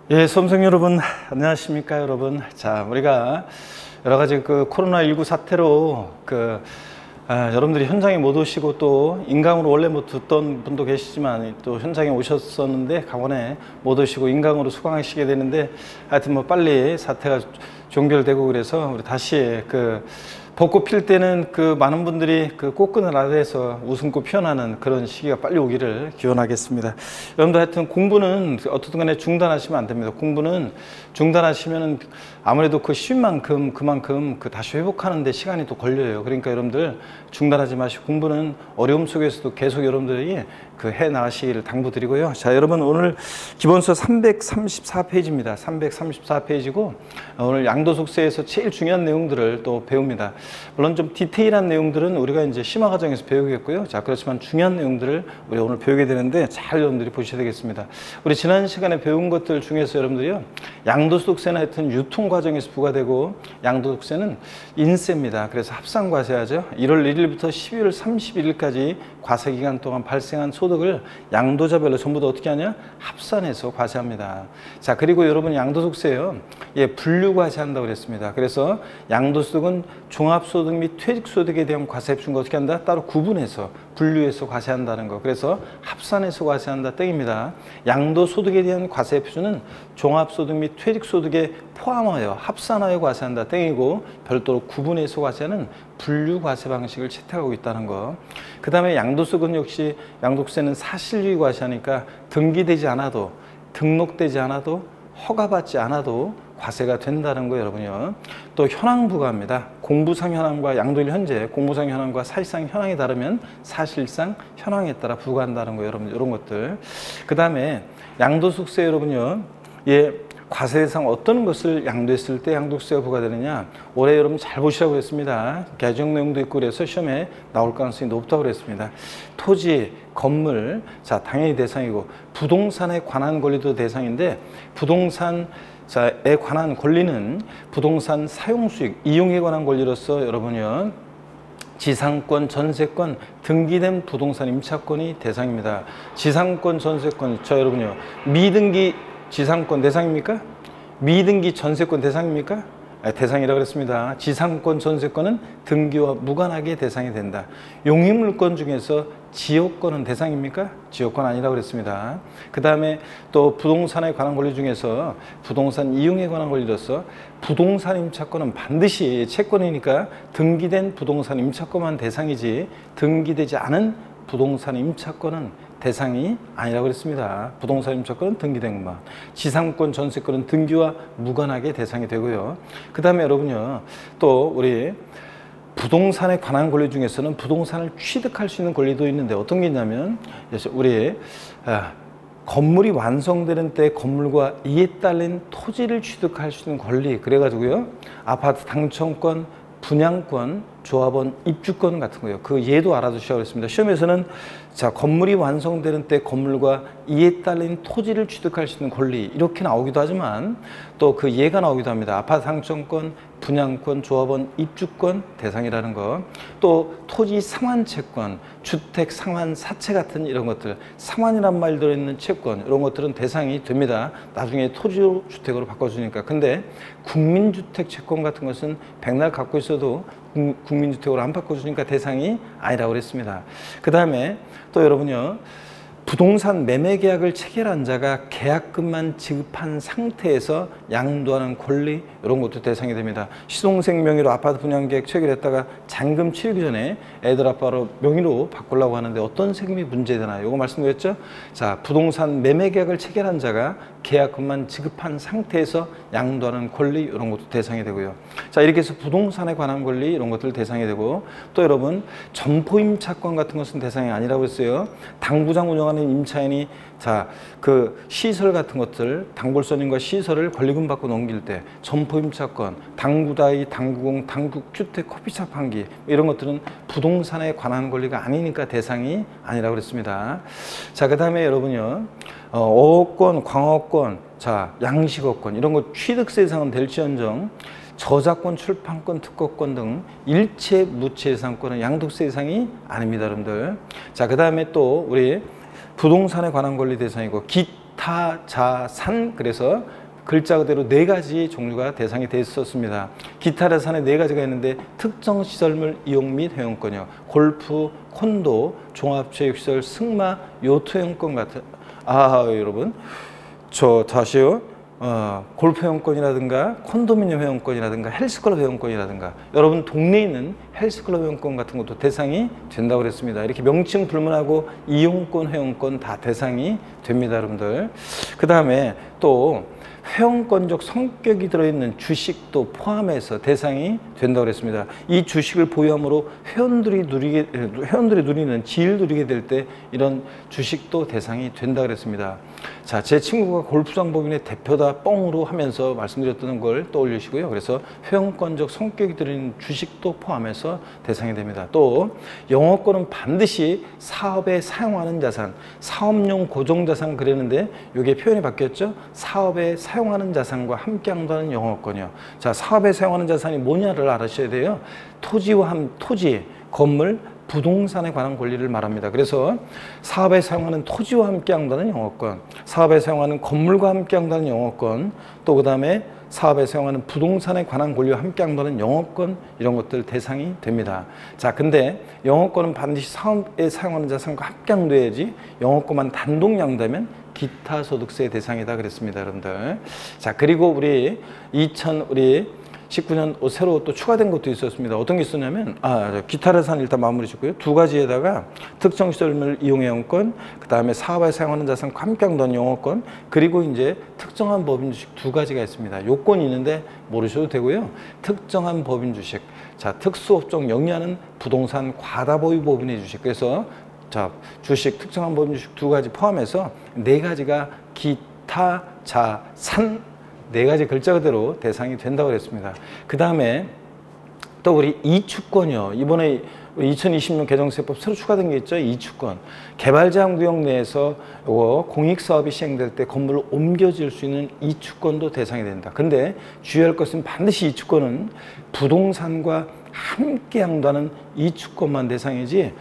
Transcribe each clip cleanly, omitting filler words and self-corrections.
예, 수험생 여러분, 안녕하십니까, 여러분. 자, 우리가 여러 가지 코로나19 사태로 여러분들이 현장에 못 오시고 또 인강으로 원래 못 듣던 분도 계시지만 또 현장에 오셨었는데 강원에 못 오시고 인강으로 수강하시게 되는데 하여튼 뭐 빨리 사태가 종결되고 그래서 우리 다시 벚꽃 필 때는 많은 분들이 꽃그늘 아래에서 웃음꽃 피어나는 그런 시기가 빨리 오기를 기원하겠습니다. 여러분들 하여튼 공부는 어떻든 간에 중단하시면 안 됩니다. 공부는 중단하시면 아무래도 쉬운 만큼 그만큼 다시 회복하는 데 시간이 또 걸려요. 그러니까 여러분들 중단하지 마시고 공부는 어려움 속에서도 계속 여러분들이 해 나가시기를 당부드리고요. 자, 여러분 오늘 기본서 334페이지입니다. 334페이지고 오늘 양도속세에서 제일 중요한 내용들을 또 배웁니다. 물론 좀 디테일한 내용들은 우리가 이제 심화 과정에서 배우겠고요. 자, 그렇지만 중요한 내용들을 우리 오늘 배우게 되는데 잘 여러분들이 보셔야 되겠습니다. 우리 지난 시간에 배운 것들 중에서 여러분들이요, 양도소득세는 하여튼 유통 과정에서 부과되고 양도소득세는 인세입니다. 그래서 합산 과세하죠. 1월 1일부터 12월 31일까지 과세 기간 동안 발생한 소득을 양도자별로 전부 다 어떻게 하냐? 합산해서 과세합니다. 자, 그리고 여러분 양도소득세요, 예, 분류 과세한다고 그랬습니다. 그래서 양도소득은 종합소득 및 퇴직소득에 대한 과세 비중을 어떻게 한다? 따로 구분해서 분류해서 과세한다는 거. 그래서 합산해서 과세한다 땡입니다. 양도소득에 대한 과세 표준은 종합소득 및 퇴직소득에 포함하여 합산하여 과세한다 땡이고, 별도로 구분해서 과세하는 분류과세 방식을 채택하고 있다는 거. 그 다음에 양도소득은 역시 양도세는 사실유의 과세하니까 등기되지 않아도, 등록되지 않아도, 허가받지 않아도 과세가 된다는 거 여러분요. 또 현황 부과입니다. 공부상 현황과 양도일 현재 공부상 현황과 사실상 현황이 다르면 사실상 현황에 따라 부과한다는 거 여러분, 이런 것들. 그 다음에 양도소득세 여러분요, 예, 과세 대상 어떤 것을 양도했을 때 양도세가 부과되느냐, 올해 여러분 잘 보시라고 그랬습니다. 개정 내용도 있고 그래서 시험에 나올 가능성이 높다고 그랬습니다. 토지, 건물, 자, 당연히 대상이고, 부동산에 관한 권리도 대상인데, 부동산에 관한 권리는 부동산 사용 수익, 이용에 관한 권리로서 여러분요, 지상권, 전세권, 등기된 부동산 임차권이 대상입니다. 지상권, 전세권, 여러분요, 미등기 지상권 대상입니까? 미등기 전세권 대상입니까? 대상이라고 그랬습니다. 지상권, 전세권은 등기와 무관하게 대상이 된다. 용익물권 중에서 지역권은 대상입니까? 지역권 아니라고 그랬습니다. 그 다음에 또 부동산에 관한 권리 중에서 부동산 이용에 관한 권리로서 부동산 임차권은 반드시 채권이니까 등기된 부동산 임차권만 대상이지 등기되지 않은 부동산 임차권은 대상이 아니라고 그랬습니다. 부동산 임차권은 등기된 것만, 지상권, 전세권은 등기와 무관하게 대상이 되고요. 그 다음에 여러분요, 또 우리 부동산에 관한 권리 중에서는 부동산을 취득할 수 있는 권리도 있는데 어떤 게 있냐면, 우리 건물이 완성되는 때 건물과 이에 딸린 토지를 취득할 수 있는 권리, 그래가지고요, 아파트 당첨권, 분양권, 조합원 입주권 같은 거예요. 그 예도 알아두시라고 했습니다. 시험에서는 자, 건물이 완성되는 때 건물과 이에 딸린 토지를 취득할 수 있는 권리, 이렇게 나오기도 하지만 또 그 예가 나오기도 합니다. 아파트 당첨권, 분양권, 조합원 입주권 대상이라는 거. 또 토지 상환채권, 주택 상환 사채 같은 이런 것들, 상환이란 말 들어있는 채권, 이런 것들은 대상이 됩니다. 나중에 토지로 주택으로 바꿔주니까. 근데 국민주택 채권 같은 것은 백날 갖고 있어도 국민주택으로 안 바꿔주니까 대상이 아니라고 그랬습니다. 그 다음에 또 여러분요, 부동산 매매 계약을 체결한 자가 계약금만 지급한 상태에서 양도하는 권리, 이런 것도 대상이 됩니다. 시동생 명의로 아파트 분양 계약 체결했다가 잔금 치르기 전에 애들 아빠로 명의로 바꾸려고 하는데 어떤 세금이 문제되나요? 이거 말씀드렸죠? 자, 부동산 매매 계약을 체결한 자가 계약금만 지급한 상태에서 양도하는 권리, 이런 것도 대상이 되고요. 자, 이렇게 해서 부동산에 관한 권리, 이런 것들 대상이 되고, 또 여러분 점포임차권 같은 것은 대상이 아니라고 했어요. 당구장 운영하는 임차인이 자, 시설 같은 것들, 단골손님과 시설을 권리금 받고 넘길 때 점포임차권, 당구다이, 당구공, 당국주택, 커피숍 판기, 이런 것들은 부동산에 관한 권리가 아니니까 대상이 아니라고 그랬습니다. 자, 그 다음에 여러분요, 어업권, 광업권, 자, 양식업권, 이런 거 취득세 대상은 될지언정 저작권, 출판권, 특허권 등 일체 무체 예상권은 양도세 대상이 아닙니다, 여러분들. 자, 그 다음에 또 우리 부동산에 관한 권리 대상이고 기타, 자, 산. 그래서 글자 그대로 네 가지 종류가 대상이 돼 있었습니다. 기타, 자, 산에 네 가지가 있는데 특정 시설물 이용 및 회원권이요. 골프, 콘도, 종합체육시설, 승마, 요트 회원권 같은. 여러분, 저 다시요. 골프 회원권이라든가 콘도미니엄 회원권이라든가 헬스클럽 회원권이라든가 여러분 동네에 있는 헬스클럽 회원권 같은 것도 대상이 된다고 그랬습니다. 이렇게 명칭 불문하고 이용권, 회원권 다 대상이 됩니다, 여러분들. 그 다음에 또 회원권적 성격이 들어있는 주식도 포함해서 대상이 된다고 그랬습니다. 이 주식을 보유함으로 회원들이 누리는 지위를 누리게 될 때 이런 주식도 대상이 된다고 그랬습니다. 자, 제 친구가 골프장 법인의 대표다 뻥으로 하면서 말씀드렸던 걸 떠올리시고요. 그래서 회원권적 성격이 들어있는 주식도 포함해서 대상이 됩니다. 또 영어권은 반드시 사업에 사용하는 자산, 사업용 고정자산 그랬는데 이게 표현이 바뀌었죠. 사업에 사용하는 자산과 함께 한다는 영어권이요. 자, 사업에 사용하는 자산이 뭐냐를 알아셔야 돼요. 토지, 건물, 부동산에 관한 권리를 말합니다. 그래서 사업에 사용하는 토지와 함께 한다는 영어권, 사업에 사용하는 건물과 함께 한다는 영어권, 또 그 다음에 사업에 사용하는 부동산에 관한 권리와 함께 한다는 영어권, 이런 것들 대상이 됩니다. 자, 근데 영어권은 반드시 사업에 사용하는 자산과 함께 한돼야지 영어권만 단독 양도하면 기타 소득세 대상이다 그랬습니다, 여러분들. 자, 그리고 우리 19년새로 또 추가된 것도 있었습니다. 어떤 게 있었냐면 기타 자산 일단 마무리 짓고요. 두 가지에다가 특정 시설물 이용 회원권, 그 다음에 사업에 사용하는 자산과 함께 한다는 영어권, 그리고 이제 특정한 법인 주식 두 가지가 있습니다. 요건이 있는데 모르셔도 되고요. 특정한 법인 주식, 자, 특수업종 영위하는 부동산 과다 보유 법인의 주식. 그래서 자, 주식, 특정한 법인 주식 두 가지 포함해서 네 가지가 기타, 자, 산, 네 가지 글자 그대로 대상이 된다고 그랬습니다. 그 다음에 또 우리 이주권이요. 이번에 2020년 개정세법 새로 추가된 게 있죠. 이주권. 개발제한구역 내에서 공익사업이 시행될 때 건물을 옮겨질 수 있는 이주권도 대상이 된다. 근데 주의할 것은 반드시 이주권은 부동산과 함께 한다는 이주권만 대상이지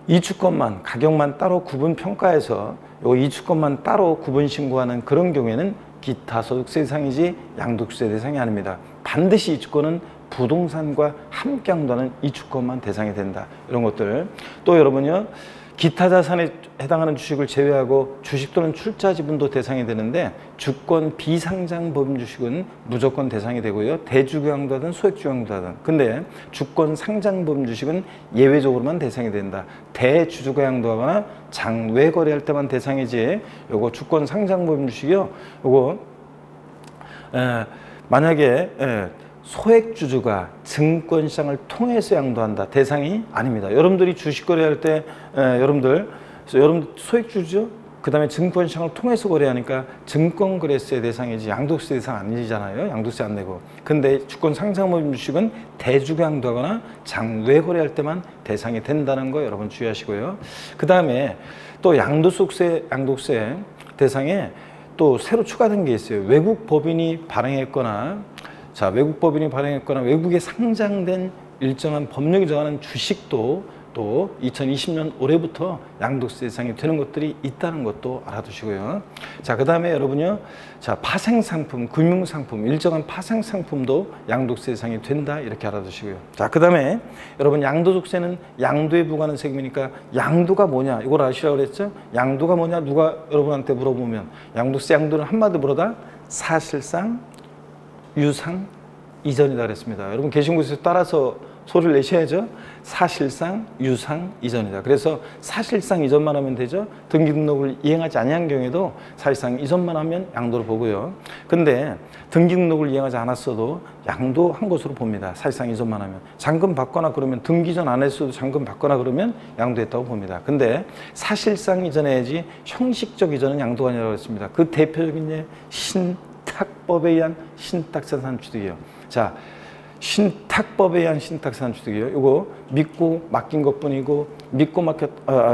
이주권만 가격만 따로 구분 평가해서 이주권만 따로 구분 신고하는 그런 경우에는 기타 소득세 대상이지 양도세 대상이 아닙니다. 반드시 이주권은 부동산과 함께 한다는 이주권만 대상이 된다. 이런 것들. 또 여러분요, 기타 자산에 해당하는 주식을 제외하고 주식 또는 출자 지분도 대상이 되는데 주권 비상장 법인 주식은 무조건 대상이 되고요. 대주교양도하든 소액주교양도하든. 근데 주권 상장 법인 주식은 예외적으로만 대상이 된다. 대주주교양도하거나 장외 거래할 때만 대상이지 요거 주권 상장 법인 주식이요. 요거 만약에 소액주주가 증권시장을 통해서 양도한다. 대상이 아닙니다. 여러분들이 주식 거래할 때 여러분들 소액주주죠? 그 다음에 증권시장을 통해서 거래하니까 증권거래세 대상이지 양도세 대상 아니잖아요. 양도세 안 내고. 근데 주권 상장법인 주식은 대주가 양도하거나 장외 거래할 때만 대상이 된다는 거 여러분 주의하시고요. 그 다음에 또 양도세 대상에 또 새로 추가된 게 있어요. 외국 법인이 발행했거나 자, 외국 법인이 발행했거나 외국에 상장된 일정한 법령이 정하는 주식도 또 2020년 올해부터 양도세 대상이 되는 것들이 있다는 것도 알아두시고요. 자, 그 다음에 여러분요, 자, 파생상품, 금융상품, 일정한 파생상품도 양도세 대상이 된다. 이렇게 알아두시고요. 자, 그 다음에 여러분 양도소득세는 양도에 부과하는 세금이니까 양도가 뭐냐? 이걸 아시라고 그랬죠? 양도가 뭐냐? 누가 여러분한테 물어보면 양도세 양도는 한마디로 물어다 사실상 유상 이전이다 그랬습니다. 여러분 계신 곳에서 따라서 소리를 내셔야죠. 사실상 유상 이전이다. 그래서 사실상 이전만 하면 되죠. 등기등록을 이행하지 아니한 경우에도 사실상 이전만 하면 양도를 보고요. 근데 등기등록을 이행하지 않았어도 양도한 것으로 봅니다. 사실상 이전만 하면. 잔금 받거나 그러면 등기 전 안 했어도 잔금 받거나 그러면 양도했다고 봅니다. 근데 사실상 이전해야지 형식적 이전은 양도가 아니라고 했습니다. 그 대표적인 예 신탁법에 의한 신탁자산 취득이에요. 자, 신탁법에 의한 신탁자산 취득이에요. 이거 믿고 맡긴 것뿐이고 믿고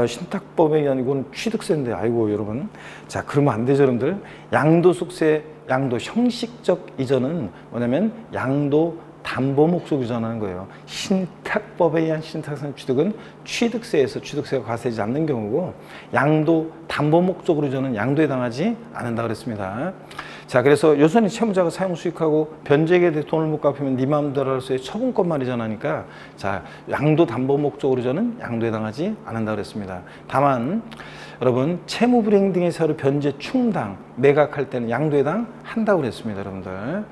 신탁법에 의한 이건 취득세인데 아이고 여러분. 자, 그러면 안 되죠, 여러분들. 양도소득세, 양도 형식적 이전은 뭐냐면 양도 담보 목적으로 전하는 거예요. 신탁법에 의한 신탁상 취득은 취득세에서 취득세가 과세되지 않는 경우고, 양도 담보 목적으로 저는 양도에 해당하지 않는다 그랬습니다. 자, 그래서 여전히 채무자가 사용 수익하고 변제액에 대해 돈을 못 갚으면 네 마음대로서의 처분권만이 전하니까, 자, 양도 담보 목적으로 저는 양도에 해당하지 않는다 그랬습니다. 다만 여러분, 채무 불이행 등의 사유로 변제 충당 매각할 때는 양도에 해당한다고 그랬습니다. 여러분들,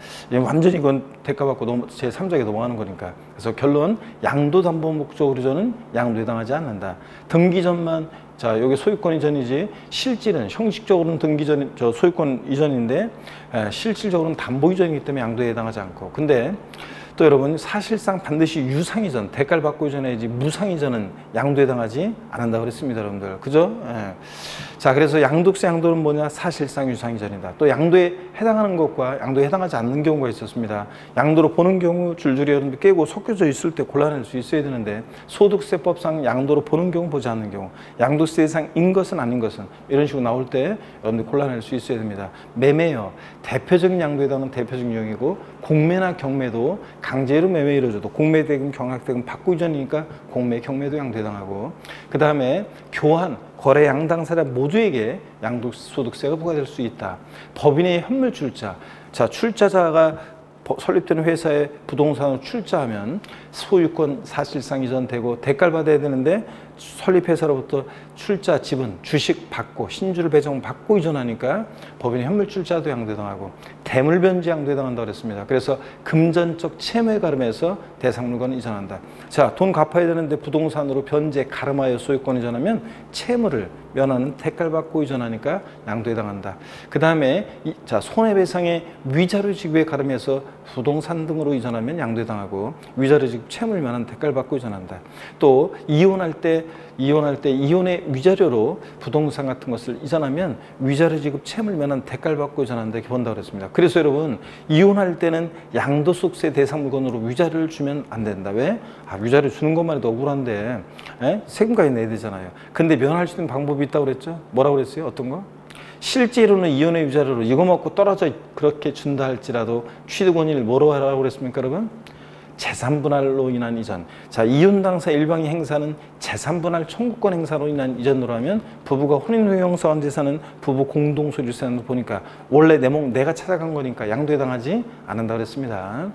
완전히 이건 대가받고 제 3장에 넘어가는 거니까. 그래서 결론, 양도 담보 목적으로 저는 양도에 해당하지 않는다. 등기 전만, 자, 여기 소유권 이전이지 실질은 형식적으로는 등기 전, 소유권 이전인데 실질적으로는 담보 이전이기 때문에 양도에 해당하지 않고, 근데 또 여러분, 사실상 반드시 유상 이전, 대가를 받고 이전해야지 무상 이전은 양도에 해당하지 않는다고 그랬습니다. 여러분들, 그죠? 예. 자, 그래서 양도세 양도는 뭐냐? 사실상 유상 이전이다. 또 양도에 해당하는 것과 양도에 해당하지 않는 경우가 있었습니다. 양도로 보는 경우 줄줄이 여러분들 깨고 섞여져 있을 때 골라낼 수 있어야 되는데, 소득세법상 양도로 보는 경우, 보지 않는 경우, 양도세 대상인 것은 아닌 것은, 이런 식으로 나올 때 여러분들 골라낼 수 있어야 됩니다. 매매요, 대표적인 양도에 해당하는 대표적인 유형이고, 공매나 경매도 강제로 매매 이루어져도 공매대금, 경락대금 받고 이전이니까 공매, 경매도 양도에 해당하고, 그 다음에 교환, 거래 양당사자 모두에게 양도소득세가 부과될 수 있다. 법인의 현물 출자, 자, 출자자가 설립되는 회사에 부동산으로 출자하면 소유권 사실상 이전되고 대가를 받아야 되는데, 설립회사로부터 출자 지분, 주식 받고 신주를 배정받고 이전하니까 법인의 현물 출자도 양도해당하고, 대물변제 양도해당한다고 그랬습니다. 그래서 금전적 채무에 가름해서 대상물건을 이전한다. 자, 돈 갚아야 되는데 부동산으로 변제 가름하여 소유권 이전하면 채무를 면하는 대가를 받고 이전하니까 양도해당한다. 그 다음에 자, 손해배상의 위자료 지급에 가름해서 부동산 등으로 이전하면 양도해당하고, 위자료 지급 채무를 면하는 대가를 받고 이전한다. 또 이혼할 때 이혼의 위자료로 부동산 같은 것을 이전하면 위자료 지급 채무를 면한 대가를 받고 이전한다, 이렇게 본다고 그랬습니다. 그래서 여러분, 이혼할 때는 양도소득세 대상 물건으로 위자료를 주면 안 된다. 왜? 위자료 주는 것만 해도 억울한데 세금까지 내야 되잖아요. 근데 면할 수 있는 방법이 있다고 그랬죠? 뭐라고 그랬어요? 어떤 거? 실제로는 이혼의 위자료로 이거 먹고 떨어져 그렇게 준다 할지라도 취득 원인을 뭐로 하라고 그랬습니까, 여러분? 재산분할로 인한 이전. 자, 이혼 당사 일방의 행사는 재산분할 청구권 행사로 인한 이전으로 하면, 부부가 혼인 후에 형성한 재산은 부부 공동소유재산으로 보니까 원래 내 몸 내가 찾아간 거니까 양도에 해당하지 않는다 그랬습니다.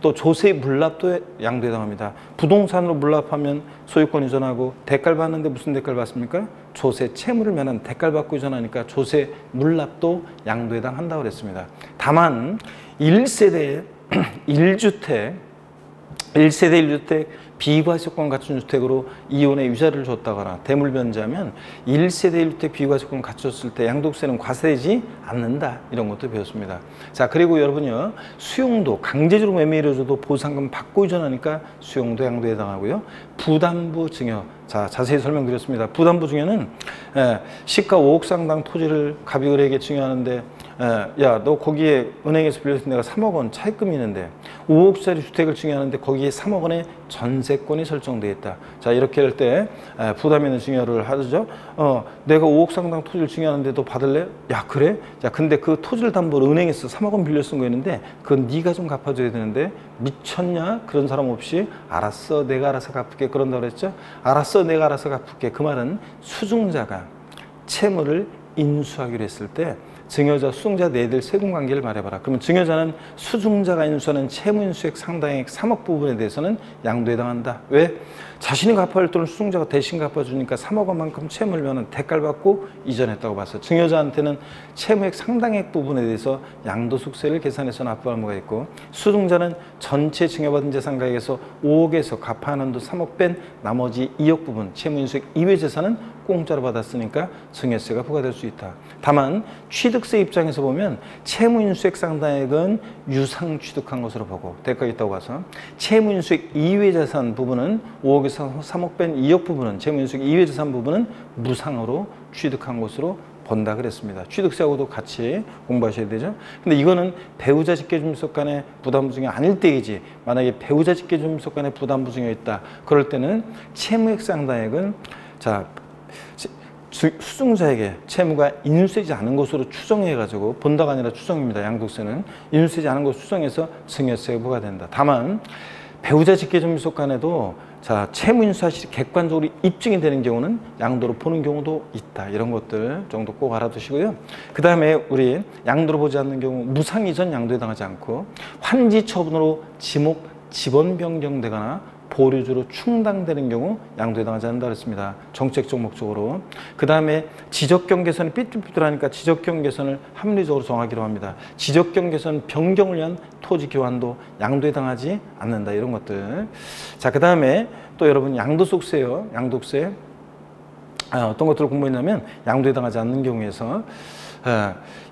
또 조세 물납도 양도에 해당합니다. 부동산으로 물납하면 소유권 이전하고, 대가를 받는데 무슨 대가를 받습니까? 조세 채무를 면한 대가를 받고 이전하니까 조세 물납도 양도에 해당한다고 그랬습니다. 다만 1세대 1주택 비과세권 갖춘 주택으로 이혼의 위자료를 줬다거나 대물변제하면 1세대 1주택 비과세권 갖췄을 때 양도세는 과세되지 않는다, 이런 것도 배웠습니다. 자, 그리고 여러분요, 수용도 강제적으로 매매 이루어져도 보상금 받고 이전하니까 수용도 양도에 해당하고요. 부담부 증여, 자, 자세히 설명드렸습니다. 부담부 증여는 시가 5억 상당 토지를 갑이을에게 증여하는데, 야, 너 거기에 은행에서 빌려서 내가 3억 원 차입금이 있는데 5억짜리 주택을 증여하는데 거기에 3억 원의 전세권이 설정되어 있다. 자, 이렇게 할 때 부담 있는 증여를 하죠. 내가 5억 상당 토지를 증여하는데 너 받을래? 야, 그래? 자, 근데 그 토지를 담보로 은행에서 3억 원 빌려 쓴 거 있는데 그건 네가 좀 갚아줘야 되는데, 미쳤냐? 그런 사람 없이 알았어, 내가 알아서 갚을게, 그런다고 그랬죠. 알았어, 내가 알아서 갚을게. 그 말은 수증자가 채무를 인수하기로 했을 때 증여자, 수증자 내들 세금 관계를 말해봐라. 그러면 증여자는 수증자가 인수하는 채무 인수액 상당액 3억 부분에 대해서는 양도에 해당한다. 왜? 자신이 갚아야 할 돈을 수증자가 대신 갚아주니까 3억 원만큼 채무를 면한 대가를 받고 이전했다고 봤어. 증여자한테는 채무액 상당액 부분에 대해서 양도소득세를 계산해서 납부할 의무가 있고, 수증자는 전체 증여받은 재산가액에서 5억에서 갚아야 하는 돈 3억 뺀 나머지 2억 부분 채무 인수액 이외 재산은 공짜로 받았으니까 증여세가 부과될 수 있다. 다만 취득세 입장에서 보면 채무인수액 상당액은 유상 취득한 것으로 보고 대가가 있다고 봐서, 채무인수액 이외 재산 부분은 5억에서 3억 뺀 2억 부분은, 채무인수액 이외 재산 부분은 무상으로 취득한 것으로 본다 그랬습니다. 취득세하고도 같이 공부하셔야 되죠. 근데 이거는 배우자 직계주민속 간의 부담부 증여 아닐 때이지, 만약에 배우자 직계주민속 간의 부담부 증여 있다, 그럴 때는 채무액 상당액은, 자, 수증자에게 채무가 인수되지 않은 것으로 추정해가지고, 본다가 아니라 추정입니다. 양도세는 인수되지 않은 것으로 추정해서 증여세가 부과된다. 다만 배우자 직계존비 속간에도 자, 채무 인수 사실이 객관적으로 입증이 되는 경우는 양도로 보는 경우도 있다. 이런 것들 정도 꼭 알아두시고요. 그 다음에 우리 양도로 보지 않는 경우 무상 이전 양도에 당하지 않고 환지 처분으로 지목 지번 변경되거나 보류주로 충당되는 경우 양도에 당하지 않는다 그랬습니다. 정책적 목적으로. 그 다음에 지적경 개선이 삐뚤삐뚤하니까 지적경 개선을 합리적으로 정하기로 합니다. 지적경 개선 변경을 위한 토지 교환도 양도에 당하지 않는다. 이런 것들. 자, 그 다음에 또 여러분 양도소득세요. 양도세. 어떤 것들을 공부했냐면 양도에 당하지 않는 경우에서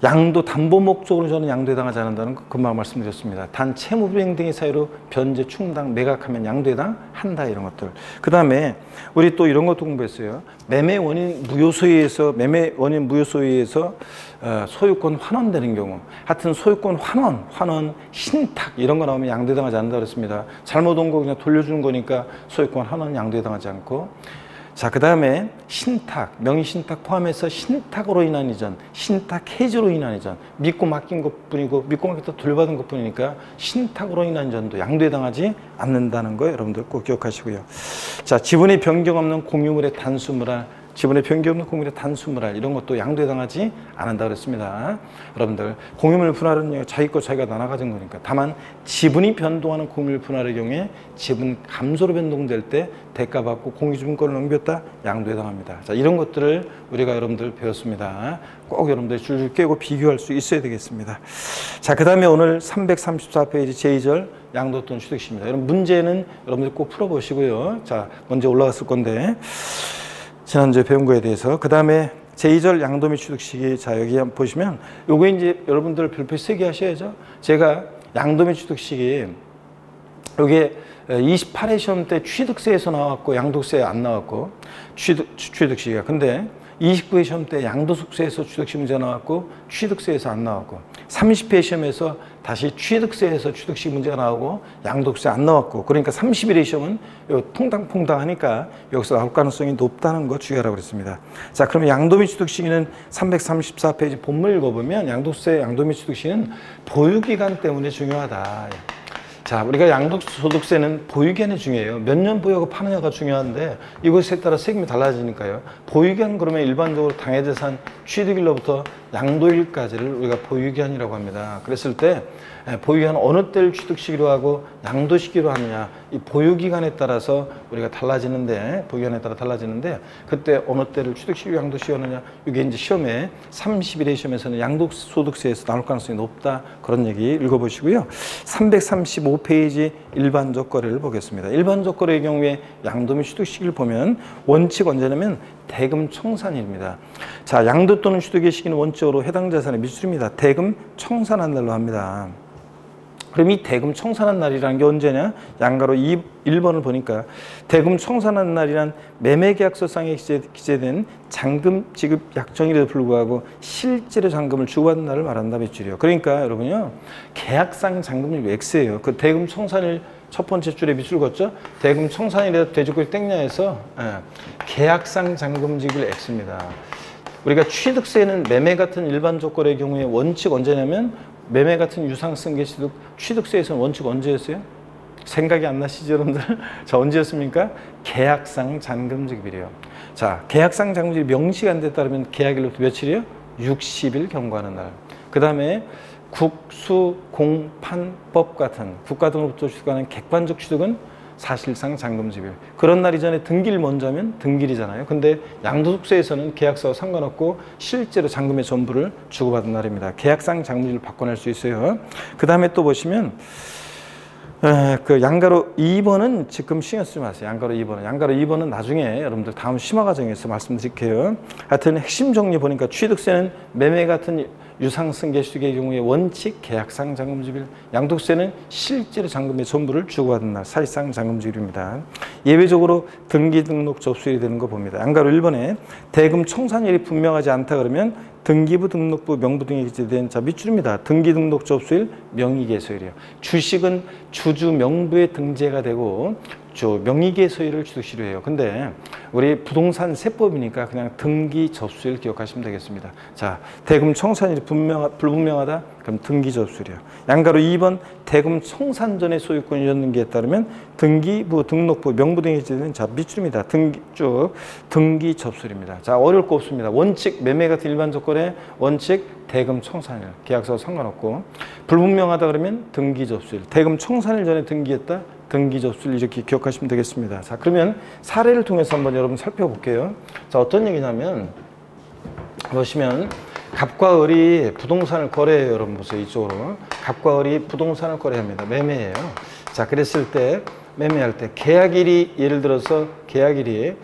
양도 담보 목적으로 저는 양도에 당하지 않는다는 거 금방 말씀드렸습니다. 단 채무 불이행 등의 사유로 변제, 충당, 매각하면 양도에 당한다. 이런 것들. 그 다음에 우리 또 이런 것도 공부했어요. 매매 원인 무효소유에서 소유권 환원되는 경우, 하여튼 소유권 환원, 신탁 이런 거 나오면 양도에 당하지 않는다 그랬습니다. 잘못 온 거 그냥 돌려주는 거니까 소유권 환원 양도에 당하지 않고. 자, 그 다음에 신탁, 명의신탁 포함해서 신탁으로 인한 이전, 신탁 해지로 인한 이전, 믿고 맡긴 것뿐이고 믿고 맡겼다 돌려받은 것뿐이니까 신탁으로 인한 이전도 양도에 당하지 않는다는 거 여러분들 꼭 기억하시고요. 자, 지분의 변경 없는 공유물의 단수물할, 지분의 변경 없는 공유물의 단수물할 이런 것도 양도에 당하지 않는다 그랬습니다. 여러분들 공유물 분할은 자기 거 자기가 나눠 가진 거니까. 다만 지분이 변동하는 공유물 분할의 경우에 지분 감소로 변동될 때 대가받고 공유주분권을 넘겼다 양도에 당합니다. 자, 이런 것들을 우리가 여러분들 배웠습니다. 꼭 여러분들 줄줄 깨고 비교할 수 있어야 되겠습니다. 자, 그 다음에 오늘 334페이지 제2절 양도 또는 취득시입니다. 여러분 문제는 여러분들 꼭 풀어보시고요. 자, 먼저 올라갔을 건데 지난주에 배운 거에 대해서. 그 다음에 제2절 양도 및 취득시기. 자, 여기 한번 보시면 요거 이제 여러분들 별표 3개 하셔야죠. 제가 양도 및 취득시기 요게 28회 시험 때 취득세에서 나왔고 양도세 안 나왔고 취득시기가. 근데 29회 시험 때 양도소득세에서 취득시 문제가 나왔고 취득세에서 안 나왔고 30회 시험에서 다시 취득세에서 취득시 문제가 나오고 양도세 안 나왔고, 그러니까 31회 시험은 퐁당퐁당 하니까 여기서 나올 가능성이 높다는 거 주의하라고 그랬습니다. 자, 그러면 양도 및 취득시기는 334페이지 본문 읽어보면 양도세, 양도 및 취득시는 보유기간 때문에 중요하다. 자, 우리가 양도소득세는 보유기간이 중요해요. 몇 년 보유하고 파느냐가 중요한데 이것에 따라 세금이 달라지니까요. 보유기간 그러면 일반적으로 당해재산 취득일로부터 양도일까지를 우리가 보유기간이라고 합니다. 그랬을 때 보유기간 어느 때를 취득시기로 하고 양도시기로 하느냐, 이 보유기간에 따라서 우리가 달라지는데, 보유기간에 따라 달라지는데 그때 어느 때를 취득시기로 양도시기로 하느냐, 이게 이제 시험에 31회 시험에서는 양도소득세에서 나올 가능성이 높다, 그런 얘기 읽어보시고요. 335페이지 일반적 거래를 보겠습니다. 일반적 거래의 경우에 양도 및 취득시기를 보면 원칙 언제냐면 대금 청산일입니다. 자, 양도 또는 취득의 시기는 원칙으로 해당 자산의 미술입니다. 대금 청산한 날로 합니다. 그럼 이 대금 청산한 날이라는 게 언제냐? 양가로 1번을 보니까 대금 청산한 날이란 매매계약서상에 기재된 잔금 지급 약정일에도 불구하고 실제로 잔금을 주고받은 날을 말한다 몇 줄이요. 그러니까 여러분요, 계약상 잔금률 X예요. 그 대금 청산일 첫 번째 줄에 밑줄 걷죠? 대금 청산일에 돼지고기 땡냐 해서 계약상 잔금 지급일 X입니다. 우리가 취득세는 매매 같은 일반적 거래의 경우에 원칙 언제냐면 매매 같은 유상승계 취득, 취득세에서는 원칙 언제였어요? 생각이 안 나시죠, 여러분들? 자, 언제였습니까? 계약상 잔금 지급일이에요. 자, 계약상 잔금 지급이 명시가 안 됐다 그러면 계약일로부터 며칠이요? 60일 경과하는 날. 그 다음에 국수공판법 같은 국가 등으로부터 취득하는 객관적 취득은 사실상 잔금 지급일. 그런 날 이전에 등기를 먼저 하면 등기일이잖아요. 근데 양도소득세에서는 계약서와 상관없고 실제로 잔금의 전부를 주고받은 날입니다. 계약상 잔금지를 바꿔낼 수 있어요. 그 다음에 또 보시면 그 양가로 2번은 지금 신경 쓰지 마세요. 양가로 2번은 나중에 여러분들 다음 심화 과정에서 말씀드릴게요. 하여튼 핵심 정리 보니까 취득세는 매매 같은 유상승계 취득의 경우에 원칙 계약상 잔금지급일, 양도세는 실제로 잔금의 전부를 주고받은 날, 사실상 잔금지급일입니다. 예외적으로 등기 등록 접수일이 되는 거 봅니다. 양가로 1번에 대금 청산일이 분명하지 않다 그러면 등기부, 등록부, 명부 등에 기재된 자 밑줄입니다. 등기 등록 접수일, 명의개소일이에요. 주식은 주주 명부에 등재가 되고 명의계 소유를 취득시로 해요. 근데 우리 부동산 세법이니까 그냥 등기 접수일 기억하시면 되겠습니다. 자, 대금 청산일이 불분명하다? 그럼 등기 접수일이요. 양가로 2번 대금 청산 전에 소유권이 이전등기에 따르면 등기부, 등록부, 명부 등에 해제되는 자 밑줄입니다. 등기 접수일입니다. 자, 어려울 거 없습니다. 원칙 매매 같은 일반 조건에 원칙 대금 청산일 계약서와 상관없고 불분명하다 그러면 등기 접수일. 대금 청산일 전에 등기했다? 등기 접수일 이렇게 기억하시면 되겠습니다. 자, 그러면 사례를 통해서 한번 여러분 살펴볼게요. 자, 어떤 얘기냐면 보시면 갑과 을이 부동산을 거래해요. 여러분 보세요. 이쪽으로 갑과 을이 부동산을 거래합니다. 매매예요. 자, 그랬을 때 매매할 때 계약일이 예를 들어서 계약일이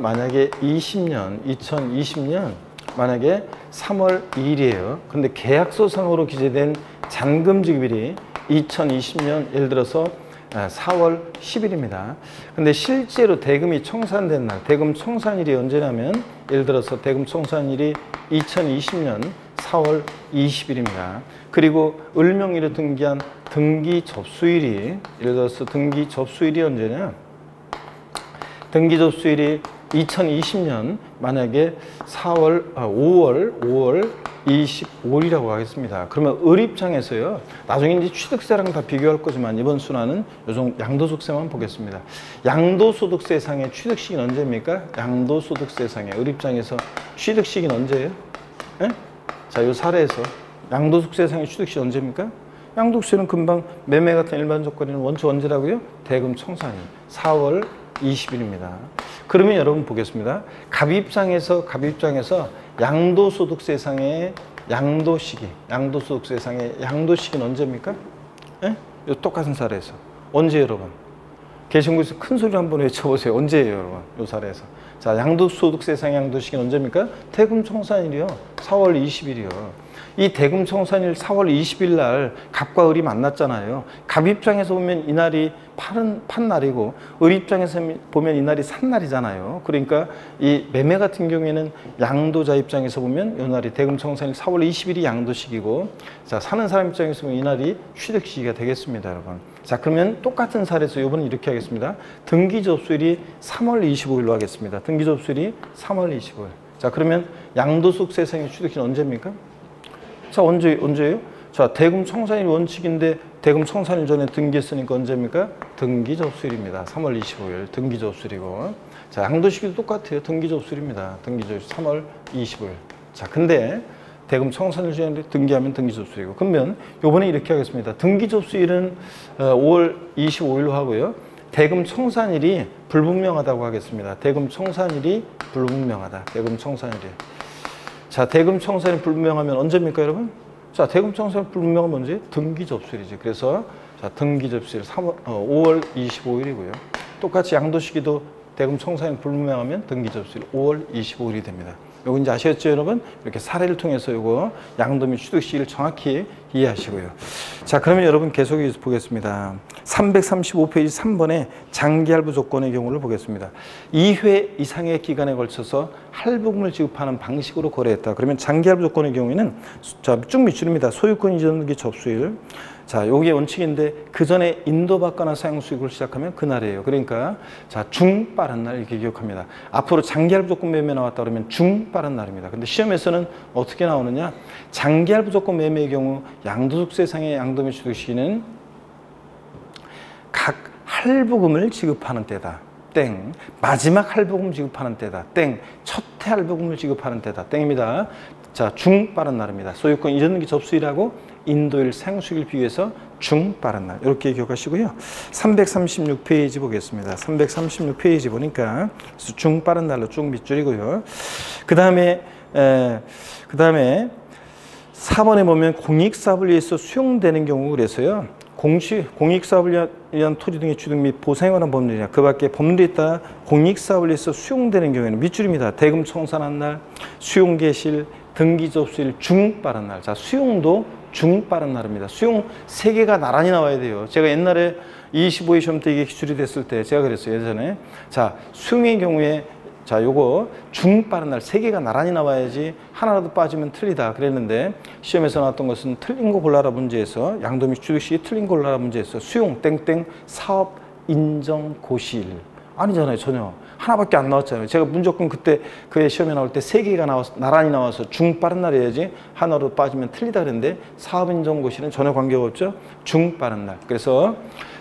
만약에 2020년 만약에 3월 2일이에요. 근데 계약서상으로 기재된 잔금 지급일이 2020년 예를 들어서 4월 10일입니다. 근데 실제로 대금이 청산된 날, 대금 청산일이 언제냐면 예를 들어서 대금 청산일이 2020년 4월 20일입니다. 그리고 을명의로 등기한 등기 접수일이 예를 들어서 등기 접수일이 언제냐? 등기 접수일이 2020년 만약에 5월 25일이라고 하겠습니다. 그러면 을 입장에서요. 나중에 이제 취득세랑 다 비교할 거지만 이번 순환은 요즘 양도소득세만 보겠습니다. 양도소득세상의 취득시기는 언제입니까? 양도소득세상의 을 입장에서 취득시기는 언제예요? 네? 자, 이 사례에서 양도소득세상의 취득시 언제입니까? 양도소득세는 금방 매매 같은 일반 조건에는 원칙 언제라고요? 대금 청산일 4월 20일입니다. 그러면 여러분 보겠습니다. 갑 입장에서 양도소득세상의 양도소득세상의 양도시기는 언제입니까? 예? 이 똑같은 사례에서 언제 여러분? 계신 곳에서 큰 소리로 한번 외쳐보세요. 언제예요, 여러분? 이 사례에서. 자, 양도소득세상의 양도시기는 언제입니까? 대금 청산일이요. 4월 20일이요. 이 대금 청산일 4월 20일 날 갑과 을이 만났잖아요. 갑 입장에서 보면 이날이 판 날이고 을 입장에서 보면 이날이 산 날이잖아요. 그러니까 이 매매 같은 경우에는 양도자 입장에서 보면 이날이 대금 청산일 4월 20일이 양도시기고 자, 사는 사람 입장에서 보면 이날이 취득시기가 되겠습니다, 여러분. 자, 그러면 똑같은 사례에서 이번은 이렇게 하겠습니다. 등기 접수일이 3월 25일로 하겠습니다. 등기 접수일이 3월 25일. 자, 그러면 양도소득세상의 취득시는 언제입니까? 자, 언제예요? 자, 대금 청산일 원칙인데 대금 청산일 전에 등기했으니까 언제입니까? 등기 접수일입니다. 3월 25일 등기 접수일이고 자, 양도시기도 똑같아요. 등기 접수일입니다. 등기 접수일 3월 25일. 자, 근데 대금 청산일 전에 등기하면 등기 접수일이고 그러면 요번에 이렇게 하겠습니다. 등기 접수일은 5월 25일로 하고요. 대금 청산일이 불분명하다고 하겠습니다. 대금 청산일이 불분명하다. 대금 청산일이. 자, 대금 청산이 불분명하면 언제입니까, 여러분? 자, 대금 청산이 불분명하면 언제? 등기 접수일이지. 그래서 자, 등기 접수일 5월 25일이고요. 똑같이 양도시기도 대금 청산이 불분명하면 등기 접수일 5월 25일이 됩니다. 요거 이제 아시겠죠, 여러분? 이렇게 사례를 통해서 요거 양도 및 취득 시기를 정확히 이해하시고요. 자, 그러면 여러분 계속해서 보겠습니다. 335페이지 3번에 장기할부 조건의 경우를 보겠습니다. 2회 이상의 기간에 걸쳐서 할부금을 지급하는 방식으로 거래했다. 그러면 장기할부 조건의 경우에는 자, 쭉 밑줄입니다. 소유권 이전 등기 접수일. 자, 요게 원칙인데 그 전에 인도받거나 사용 수익을 시작하면 그날이에요. 그러니까 자, 중 빠른 날 이렇게 기억합니다. 앞으로 장기할부 조건 매매 나왔다 그러면 중 빠른 날입니다. 근데 시험에서는 어떻게 나오느냐? 장기할부 조건 매매의 경우 양도소득세상의 양도 및 취득 시기는 각 할부금을 지급하는 때다. 땡. 마지막 할부금 지급하는 때다. 땡. 첫 해 할부금을 지급하는 때다. 땡입니다. 자, 중 빠른 날입니다. 소유권 이전 등기 접수일하고 인도일 사용수익을 비교해서 중 빠른 날 이렇게 기억하시고요. 336페이지 보겠습니다. 336페이지 보니까 중 빠른 날로 쭉 밑줄이고요. 그 다음에 4번에 보면 공익사업을 위해서 수용되는 경우 그래서요. 공익사업을 위한 토지 등의 취득 및 보상에 관한 법률이나 그 밖에 법률에 따라 공익사업을 위해서 수용되는 경우에는 밑줄입니다. 대금 청산한 날, 수용 개시일, 등기 접수일, 중 빠른 날. 자, 수용도 중 빠른 날입니다. 수용 3개가 나란히 나와야 돼요. 제가 옛날에 25회 시험 때 이게 기출이 됐을 때 제가 그랬어요. 예전에. 자, 수용의 경우에 자, 요거 중 빠른 날 3개가 나란히 나와야지 하나라도 빠지면 틀리다 그랬는데 시험에서 나왔던 것은 틀린 거 골라라 문제에서 양도미 주득식이 틀린 거 골라라 문제에서 수용 땡땡 사업 인정 고시일 아니잖아요. 전혀 하나밖에 안 나왔잖아요. 제가 무조건 그때 그의 시험에 나올 때 3개가 나란히 나와서 중 빠른 날 해야지 하나로 빠지면 틀리다 그랬는데 사업 인정 고시는 전혀 관계가 없죠. 중 빠른 날. 그래서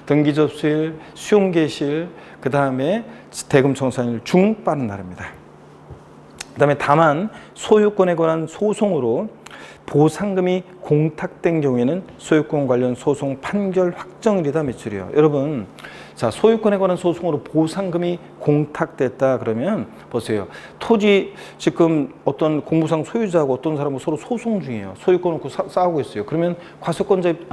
등기 접수일, 수용 개시일, 그 다음에 대금 청산일 중 빠른 날입니다. 그 다음에 다만 소유권에 관한 소송으로 보상금이 공탁된 경우에는 소유권 관련 소송 판결 확정일이다 며칠이요. 여러분, 자, 소유권에 관한 소송으로 보상금이 공탁됐다 그러면 보세요. 토지 지금 어떤 공무상 소유자하고 어떤 사람하고 서로 소송 중이에요. 소유권을 놓고 싸우고 있어요. 그러면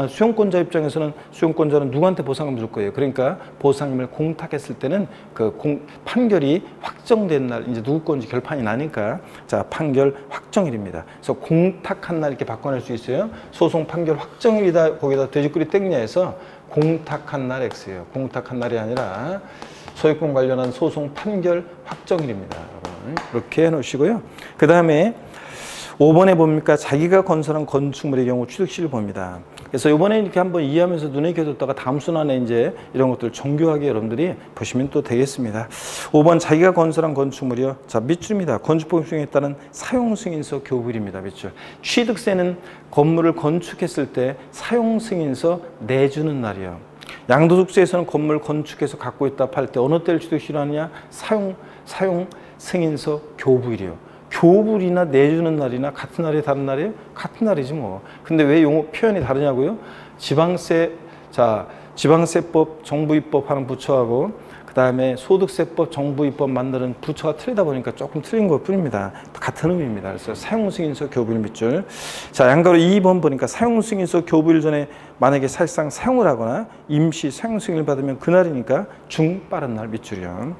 수용권자 입장에서는 수용권자는 누구한테 보상금을 줄 거예요. 그러니까 보상금을 공탁했을 때는 그 판결이 확정된 날 이제 누구 건지 결판이 나니까 자, 판결 확정일입니다. 그래서 공탁한 날 이렇게 바꿔낼 수 있어요. 소송 판결 확정일이다 거기다 돼지꼬리 땡냐 해서 공탁한 날 X예요. 공탁한 날이 아니라 소유권 관련한 소송 판결 확정일입니다. 여러분. 이렇게 해놓으시고요. 그 다음에 5번에 봅니까? 자기가 건설한 건축물의 경우 취득시를 봅니다. 그래서 이번에 이렇게 한번 이해하면서 눈에 익혀뒀다가 다음 순환에 이제 이런 것들 정교하게 여러분들이 보시면 또 되겠습니다. 5번 자기가 건설한 건축물이요. 자, 밑줄입니다. 건축법 수용에 따른 사용승인서 교부일입니다. 밑줄. 취득세는 건물을 건축했을 때 사용승인서 내주는 날이요. 양도소득세에서는 건물 건축해서 갖고 있다 팔 때 어느 때를 취득시로 하느냐? 사용승인서 교부일이요. 교부일이나 내주는 날이나 같은 날이 다른 날이에요? 같은 날이지 뭐. 근데 왜 용어 표현이 다르냐고요? 지방세법, 정부입법 하는 부처하고 그 다음에 소득세법, 정부입법 만드는 부처가 틀리다 보니까 조금 틀린 것 뿐입니다. 같은 의미입니다. 그래서 사용승인서 교부일 밑줄. 자, 양가로 2번 보니까 사용승인서 교부일 전에 만약에 사실상 사용을 하거나 임시 사용승인을 받으면 그날이니까 중 빠른 날 밑줄이요.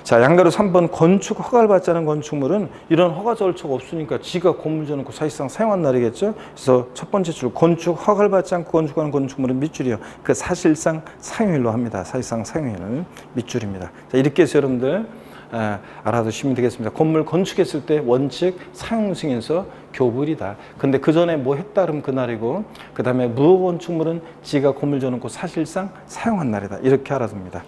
자, 양가로 3번 건축 허가를 받지 않은 건축물은 이런 허가 절차가 없으니까 지가 건물져 놓고 사실상 사용한 날이겠죠. 그래서 첫 번째 줄 건축 허가를 받지 않고 건축하는 건축물은 밑줄이요. 그 사실상 사용일로 합니다. 사실상 사용일 밑줄입니다. 자, 이렇게 해서 여러분들 알아두시면 되겠습니다. 건물 건축했을 때 원칙 사용승인서 교부일이다. 근데 그 전에 뭐 했다 그러면 그날이고 그 다음에 무허건축물은 지가 건물 져놓고 사실상 사용한 날이다. 이렇게 알아둡니다.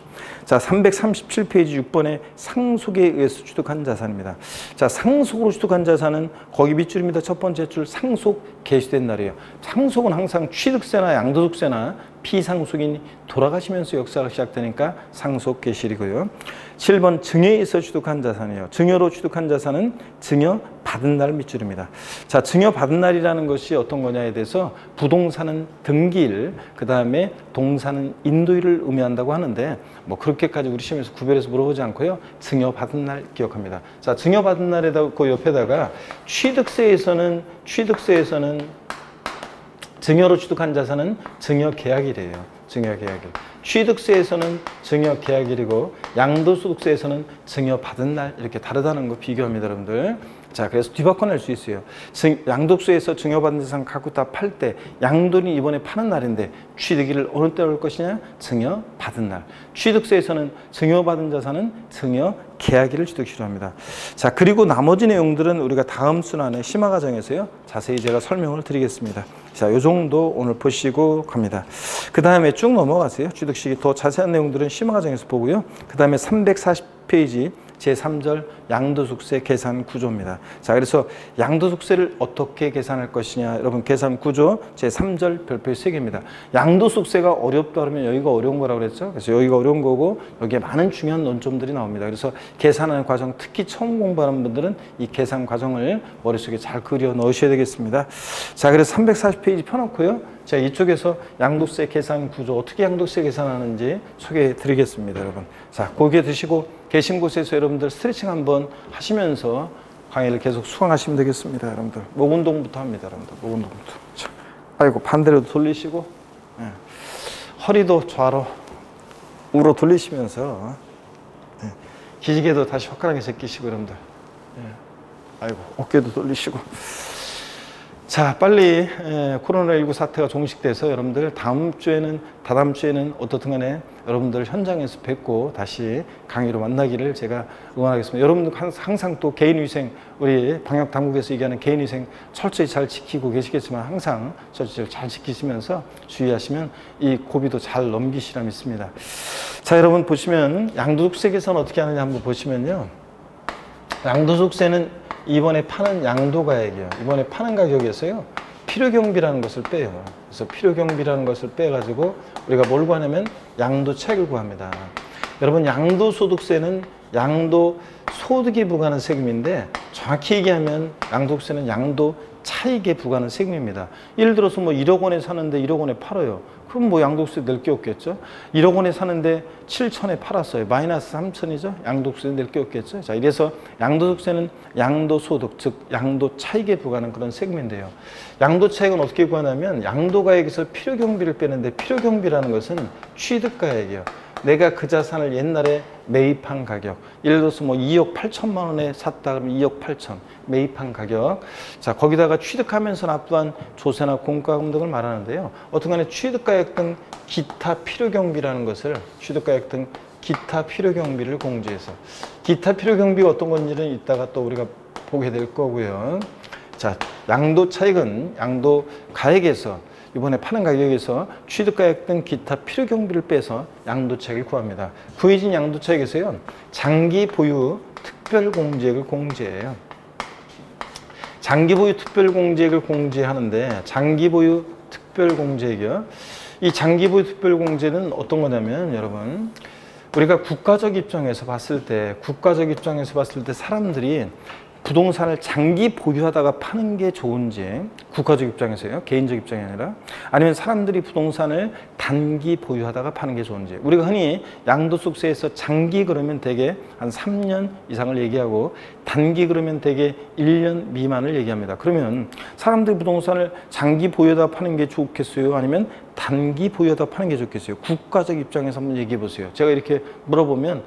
자, 337페이지 6번에 상속에 의해서 취득한 자산입니다. 자, 상속으로 취득한 자산은 거기 밑줄입니다. 첫 번째 줄 상속 개시된 날이에요. 상속은 항상 취득세나 양도소득세나 피상속인이 돌아가시면서 역사가 시작되니까 상속 개시이고요. 7번 증여에서 취득한 자산이에요. 증여로 취득한 자산은 증여 받은 날 밑줄입니다. 자, 증여 받은 날이라는 것이 어떤 거냐에 대해서 부동산은 등기일, 그 다음에 동산은 인도일을 의미한다고 하는데 뭐 그렇게까지 우리 시험에서 구별해서 물어보지 않고요. 증여 받은 날 기억합니다. 자, 증여 받은 날에다 그 옆에다가 취득세에서는 증여로 취득한 자산은 증여계약일이에요. 증여계약일. 취득세에서는 증여계약일이고 양도소득세에서는 증여받은 날 이렇게 다르다는 거 비교합니다, 여러분들. 자, 그래서 뒤바꿔낼 수 있어요. 양도소에서 증여받은 자산 갖고 다 팔 때 양도인이 이번에 파는 날인데 취득일을 어느 때 올 것이냐? 증여받은 날. 취득세에서는 증여받은 자산은 증여계약일을 취득시로 합니다. 자, 그리고 나머지 내용들은 우리가 다음 순환의 심화 과정에서요. 자세히 제가 설명을 드리겠습니다. 자, 요 정도 오늘 보시고 갑니다. 그 다음에 쭉 넘어가세요. 취득식이 더 자세한 내용들은 심화 과정에서 보고요. 그 다음에 340페이지 제3절 양도소득세 계산 구조입니다. 자, 그래서 양도소득세를 어떻게 계산할 것이냐. 여러분, 계산 구조 제3절 별표의 3개입니다. 양도소득세가 어렵다 그러면 여기가 어려운 거라고 그랬죠. 그래서 여기가 어려운 거고 여기에 많은 중요한 논점들이 나옵니다. 그래서 계산하는 과정, 특히 처음 공부하는 분들은 이 계산 과정을 머릿속에 잘 그려 넣으셔야 되겠습니다. 자, 그래서 340페이지 펴놓고요. 제가 이쪽에서 양도세 계산 구조, 어떻게 양도세 계산하는지 소개해 드리겠습니다, 여러분. 자, 고개 드시고 계신 곳에서 여러분들 스트레칭 한번 하시면서 강의를 계속 수강하시면 되겠습니다, 여러분들. 목 운동부터 합니다, 여러분들. 목 운동부터. 자, 아이고, 반대로 돌리시고, 허리도 좌로, 우로 돌리시면서, 기지개도 다시 화끈하게 제끼시고, 여러분들. 아이고, 어깨도 돌리시고. 자, 빨리 코로나19 사태가 종식돼서 여러분들 다다음 주에는 어떻든 간에 여러분들 현장에서 뵙고 다시 강의로 만나기를 제가 응원하겠습니다. 여러분들 항상 또 개인위생, 우리 방역당국에서 얘기하는 개인위생 철저히 잘 지키고 계시겠지만 항상 철저히 잘 지키시면서 주의하시면 이 고비도 잘 넘기시라 믿습니다. 자, 여러분 보시면 양도소득세 계산 어떻게 하느냐 한번 보시면요. 양도소득세는 이번에 파는 양도가액이요. 이번에 파는 가격에서요. 필요경비라는 것을 빼요. 그래서 필요경비라는 것을 빼가지고 우리가 뭘 구하냐면 양도차익을 구합니다. 여러분 양도소득세는 양도소득에 부과하는 세금인데 정확히 얘기하면 양도소득세는 양도차익에 부과하는 세금입니다. 예를 들어서 뭐 1억 원에 사는데 1억 원에 팔아요. 그럼 뭐 양도소득세 낼 게 없겠죠. 1억 원에 사는데 7천에 팔았어요. 마이너스 3천이죠. 양도소득세 낼 게 없겠죠. 자, 이래서 양도소득세는 양도소득, 즉 양도차익에 부과하는 그런 세금인데요. 양도차익은 어떻게 구하냐면 양도가액에서 필요경비를 빼는데 필요경비라는 것은 취득가액이에요. 내가 그 자산을 옛날에 매입한 가격, 예를 들어서 뭐 2억 8천만 원에 샀다 그러면 2억 8천 매입한 가격. 자, 거기다가 취득하면서 납부한 조세나 공과금 등을 말하는데요. 어떤 간에 취득가액 등 기타 필요경비라는 것을 취득가액 등 기타 필요경비를 공제해서 기타 필요경비가 어떤 건지는 이따가 또 우리가 보게 될 거고요. 자, 양도차익은 양도가액에서 이번에 파는 가격에서 취득가액 등 기타 필요경비를 빼서 양도차익을 구합니다. 구해진 양도차익에서요. 장기 보유 특별공제액을 공제해요. 장기 보유 특별공제액을 공제하는데 장기 보유 특별공제액이요. 이 장기 보유 특별공제는 어떤 거냐면 여러분 우리가 국가적 입장에서 봤을 때 사람들이 부동산을 장기 보유하다가 파는 게 좋은지 국가적 입장에서요. 개인적 입장이 아니라 아니면 사람들이 부동산을 단기 보유하다가 파는 게 좋은지 우리가 흔히 양도소득세에서 장기 그러면 대개 한 3년 이상을 얘기하고 단기 그러면 대개 1년 미만을 얘기합니다. 그러면 사람들이 부동산을 장기 보유하다가 파는 게 좋겠어요? 아니면 단기 보유하다가 파는 게 좋겠어요? 국가적 입장에서 한번 얘기해 보세요. 제가 이렇게 물어보면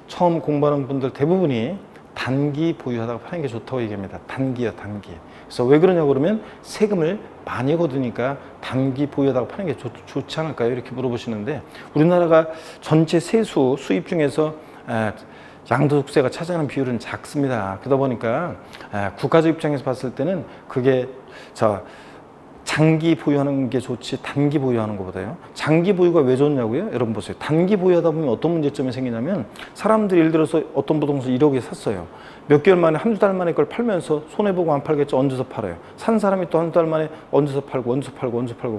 처음 공부하는 분들 대부분이 단기 보유하다가 파는 게 좋다고 얘기합니다. 단기요, 단기. 그래서 왜 그러냐고 그러면 세금을 많이 거두니까 단기 보유하다가 파는 게 좋지 않을까요? 이렇게 물어보시는데 우리나라가 전체 세수 수입 중에서 양도소득세가 차지하는 비율은 작습니다. 그러다 보니까 국가적 입장에서 봤을 때는 그게 장기 보유하는 게 좋지 단기 보유하는 것보다요. 장기 보유가 왜 좋냐고요? 여러분 보세요. 단기 보유하다 보면 어떤 문제점이 생기냐면 사람들이 예를 들어서 어떤 부동산 1억에 샀어요. 몇 개월 만에 한두 달 만에 그걸 팔면서 손해보고 안 팔겠죠. 얹어서 팔아요. 산 사람이 또 한두 달 만에 얹어서 팔고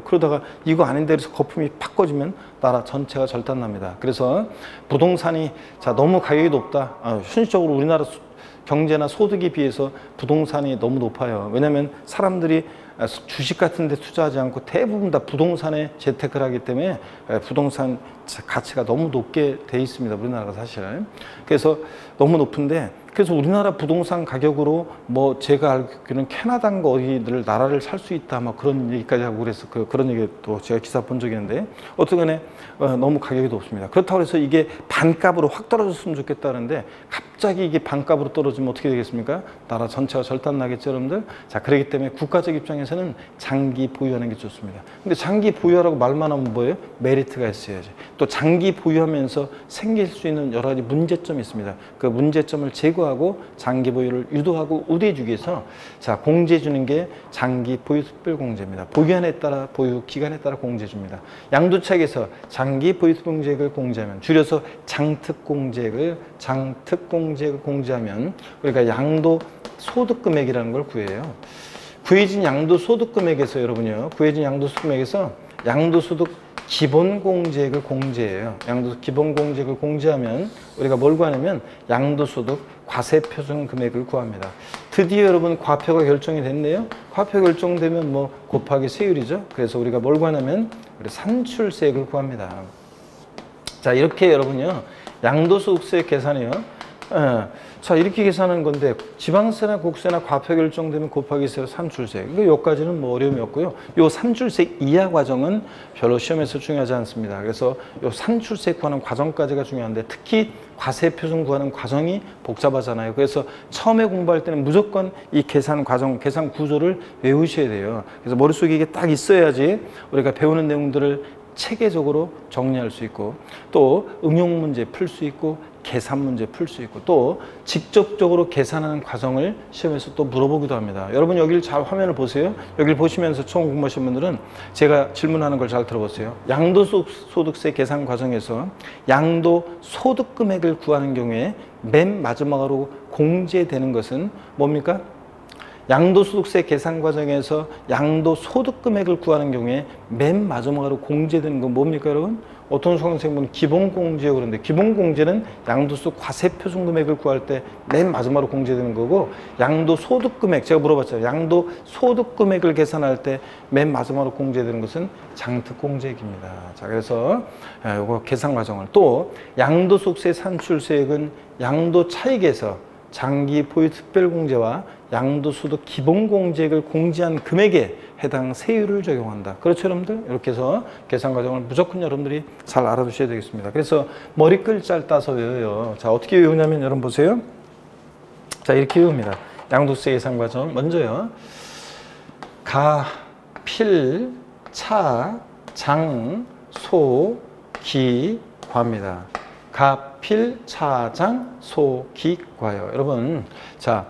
그러다가 이거 아닌데 그래서 거품이 팍 꺼지면 나라 전체가 절단납니다. 그래서 부동산이 너무 가격이 높다. 현실적으로 우리나라 경제나 소득에 비해서 부동산이 너무 높아요. 왜냐하면 사람들이 주식 같은 데 투자하지 않고 대부분 다 부동산에 재테크를 하기 때문에 부동산 가치가 너무 높게 돼 있습니다. 우리나라가 사실. 그래서 너무 높은데 그래서 우리나라 부동산 가격으로 뭐 제가 알기로는 캐나다인가 어디를 나라를 살 수 있다 막 그런 얘기까지 하고 그래서 그런 얘기 또 제가 기사 본 적이 있는데 어쨌든 너무 가격이 높습니다. 그렇다고 해서 이게 반값으로 확 떨어졌으면 좋겠다는데 갑자기 이게 반값으로 떨어지면 어떻게 되겠습니까? 나라 전체가 절단 나겠죠, 여러분들? 자, 그렇기 때문에 국가적 입장에서는 장기 보유하는 게 좋습니다. 근데 장기 보유하라고 말만 하면 뭐예요? 메리트가 있어야지. 또 장기 보유하면서 생길 수 있는 여러 가지 문제점이 있습니다. 그 문제점을 제거하고 장기 보유를 유도하고 우대해주기 위해서 공제해 주는 게 장기 보유 특별공제입니다. 보유한에 따라 보유 기간에 따라 공제해 줍니다. 양도차익에서 장기 보유 특별공제액을 공제하면 줄여서 장특공제액을 공제하면 우리가 양도소득금액이라는 걸 구해요. 구해진 양도소득금액에서 여러분요. 구해진 양도소득금액에서 양도소득 기본공제액을 공제해요. 양도소득 기본공제액을 공제하면 우리가 뭘 구하냐면 양도소득 과세표준 금액을 구합니다. 드디어 여러분 과표가 결정이 됐네요. 과표 결정되면 뭐 곱하기 세율이죠. 그래서 우리가 뭘 구하냐면 우리 산출세액을 구합니다. 자, 이렇게 여러분요. 양도소득세 계산이요. 자, 이렇게 계산하는 건데 지방세나 국세나 과표 결정되면 곱하기 세로 산출세. 그러니까 여기까지는 뭐 어려움이 없고요. 요 산출세 이하 과정은 별로 시험에서 중요하지 않습니다. 그래서 요 산출세 구하는 과정까지가 중요한데 특히 과세 표준 구하는 과정이 복잡하잖아요. 그래서 처음에 공부할 때는 무조건 이 계산 과정, 계산 구조를 외우셔야 돼요. 그래서 머릿속에 이게 딱 있어야지 우리가 배우는 내용들을 체계적으로 정리할 수 있고 또 응용 문제 풀 수 있고 계산 문제 풀 수 있고 또 직접적으로 계산하는 과정을 시험에서 또 물어보기도 합니다. 여러분 여기를 잘 화면을 보세요. 여기를 보시면서 처음 공부하신 분들은 제가 질문하는 걸 잘 들어보세요. 양도소득세 계산 과정에서 양도소득 금액을 구하는 경우에 맨 마지막으로 공제되는 것은 뭡니까? 양도소득세 계산 과정에서 양도소득 금액을 구하는 경우에 맨 마지막으로 공제되는 건 뭡니까 여러분? 어떤 수강생분은 기본공제라고 그러는데 기본공제는 양도소득 과세표준 금액을 구할 때 맨 마지막으로 공제되는 거고 양도소득 금액, 제가 물어봤잖아요. 양도소득 금액을 계산할 때 맨 마지막으로 공제되는 것은 장특공제액입니다. 자, 그래서 이거 계산 과정을 또 양도소득세 산출세액은 양도차익에서 장기 보유 특별공제와 양도소득 기본공제액을 공제한 금액에 해당 세율을 적용한다. 그렇죠, 여러분들? 이렇게 해서 계산 과정을 무조건 여러분들이 잘 알아두셔야 되겠습니다. 그래서 머리 글자를 따서 외워요. 자, 어떻게 외우냐면 여러분 보세요. 자, 이렇게 외웁니다. 양도세 계산 과정. 먼저요. 가, 필, 차, 장, 소, 기, 과입니다. 가, 필, 차, 장, 소, 기, 과요. 여러분, 자,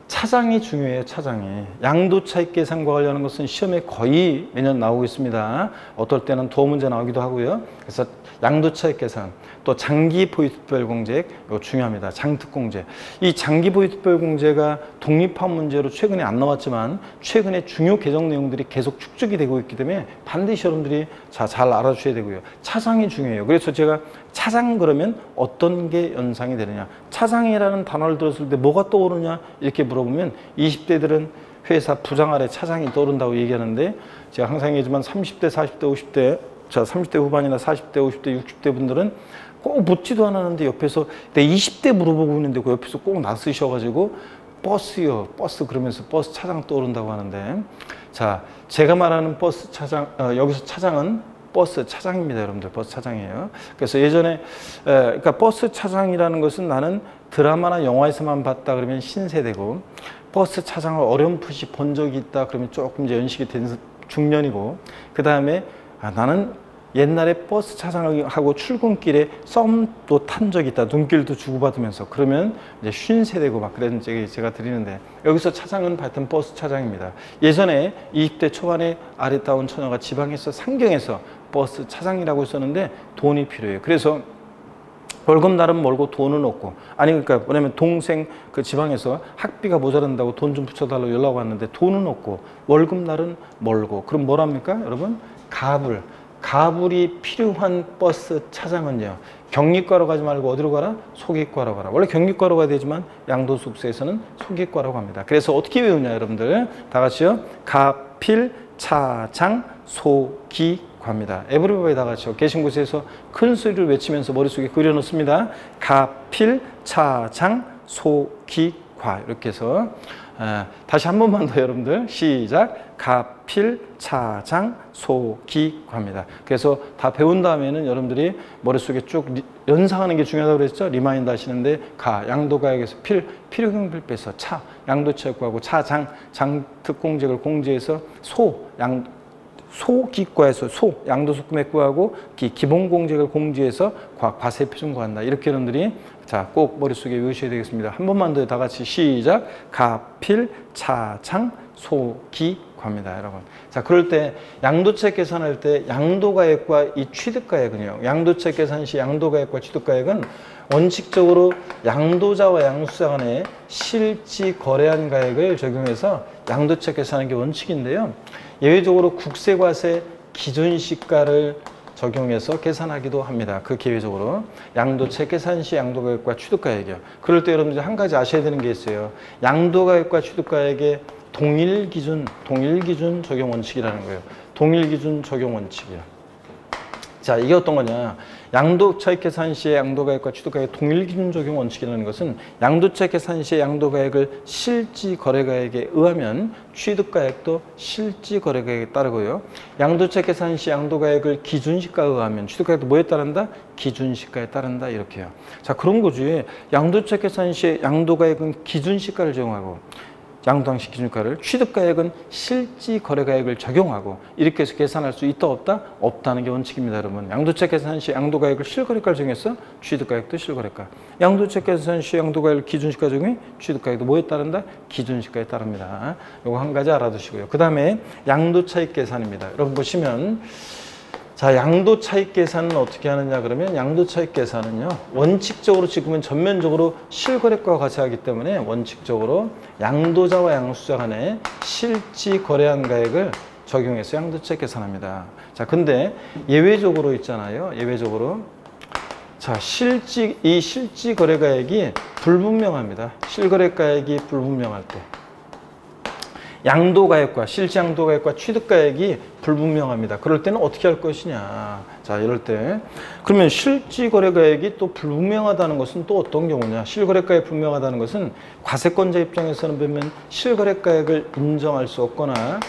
차장이 중요해요. 차장이. 양도차익 계산과 관련한 것은 시험에 거의 매년 나오고 있습니다. 어떨 때는 도어 문제 나오기도 하고요. 그래서 양도차익 계산, 또 장기 보유특별공제액 이거 중요합니다. 장특공제. 이 장기 보유특별공제가 독립한 문제로 최근에 안 나왔지만 최근에 중요 개정 내용들이 계속 축적이 되고 있기 때문에 반드시 여러분들이 잘 알아주셔야 되고요. 차장이 중요해요. 그래서 제가 차장 그러면 어떤 게 연상이 되느냐. 차장이라는 단어를 들었을 때 뭐가 떠오르냐 이렇게 물어보면 20대들은 회사 부장 아래 차장이 떠오른다고 얘기하는데 제가 항상 얘기하지만 30대, 40대, 50대 자 30대 후반이나 40대, 50대, 60대 분들은 꼭 묻지도 않았는데 옆에서 내 20대 물어보고 있는데 그 옆에서 꼭 나서셔가지고 버스요, 버스 그러면서 버스 차장 떠오른다고 하는데 자 제가 말하는 버스 차장 여기서 차장은 버스 차장입니다, 여러분들. 버스 차장이에요. 그래서 예전에 그러니까 버스 차장이라는 것은 나는 드라마나 영화에서만 봤다 그러면 신세대고 버스 차장을 어렴풋이 본 적이 있다 그러면 조금 이제 연식이 된 중년이고 그 다음에 나는 옛날에 버스 차장하고 출근길에 썸도 탄 적이 있다. 눈길도 주고받으면서 그러면 이제 50세대고 막 그런 얘기 제가 드리는데 여기서 차장은 하여튼 버스 차장입니다. 예전에 20대 초반에 아리따운 처녀가 지방에서 상경에서 버스 차장이라고 했었는데 돈이 필요해요. 그래서 월급날은 멀고 돈은 없고 아니 그러니까 뭐냐면 동생 그 지방에서 학비가 모자란다고 돈 좀 붙여달라고 연락 왔는데 돈은 없고 월급날은 멀고 그럼 뭐랍니까 여러분? 가불이 필요한 버스 차장은요 경리과로 가지 말고 어디로 가라? 소기과로 가라. 원래 경리과로 가야 되지만 양도소득세에서는 소기과라고 합니다. 그래서 어떻게 외우냐 여러분들 다 같이요. 가, 필, 차, 장, 소, 기, 과입니다. 에브리바디 다 같이요. 계신 곳에서 큰 소리를 외치면서 머릿속에 그려놓습니다. 가, 필, 차, 장, 소, 기, 과 이렇게 해서 다시 한 번만 더 여러분들 시작. 가, 필, 차, 장, 소, 기, 과입니다. 그래서 다 배운 다음에는 여러분들이 머릿속에 쭉 연상하는 게 중요하다고 그랬죠. 리마인드 하시는데 가, 양도가액에서 필, 필요경비에서 차, 양도차익과하고 차, 장 특공제액을 공제해서 소기과에서 양도소득금액 구하고 기본공제액을 공제해서 과세표준 구한다. 이렇게 여러분들이 자, 꼭 머릿속에 외우셔야 되겠습니다. 한 번만 더 다 같이 시작. 가, 필, 차, 장, 소, 기, 과입니다, 여러분. 자, 그럴 때 양도차익 계산할 때 양도가액과 이 취득가액은요. 양도차익 계산 시 양도가액과 취득가액은 원칙적으로 양도자와 양수자 간에 실지 거래한 가액을 적용해서 양도차익 계산하는 게 원칙인데요. 예외적으로 국세과세 기준시가를 적용해서 계산하기도 합니다. 그 계획적으로 양도차익 계산 시 양도가액과 취득가액이요. 그럴 때 여러분들 한 가지 아셔야 되는 게 있어요. 양도가액과 취득가액의 동일 기준 적용 원칙이라는 거예요. 동일 기준 적용 원칙이요. 자, 이게 어떤 거냐? 양도차익 계산 시에 양도가액과 취득가액 동일 기준 적용 원칙이라는 것은 양도차익 계산 시에 양도가액을 실지 거래가액에 의하면 취득가액도 실지 거래가액에 따르고요. 양도차익 계산 시 양도가액을 기준시가에 의하면 취득가액도 뭐에 따른다? 기준시가에 따른다. 이렇게요. 자, 그런 거지. 양도차익 계산 시에 양도가액은 기준시가를 적용하고 양도당시 기준가를, 취득가액은 실지 거래가액을 적용하고 이렇게 해서 계산할 수 있다 없다? 없다는 게 원칙입니다. 여러분, 양도차익 계산 시 양도가액을 실거래가를 정해서 취득가액도 실거래가, 양도차익 계산 시 양도가액을 기준시가 적용해 취득가액도 뭐에 따른다? 기준시가에 따릅니다. 요거 한 가지 알아두시고요. 그 다음에 양도차익 계산입니다. 여러분 보시면, 자, 양도차익 계산은 어떻게 하느냐 그러면, 양도차익 계산은요, 원칙적으로 지금은 전면적으로 실거래가와 같이 하기 때문에 원칙적으로 양도자와 양수자 간에 실지 거래한 가액을 적용해서 양도차익 계산합니다. 자, 근데 예외적으로 있잖아요. 예외적으로, 자, 이 실지 거래가액이 불분명합니다. 실거래가액이 불분명할 때, 양도가액과 실지 양도가액과 취득가액이 불분명합니다. 그럴 때는 어떻게 할 것이냐. 자, 이럴 때 그러면 실지 거래가액이 또 불분명하다는 것은 또 어떤 경우냐. 실거래가액이 불분명하다는 것은 과세권자 입장에서는 보면 실거래가액을 인정할 수 없거나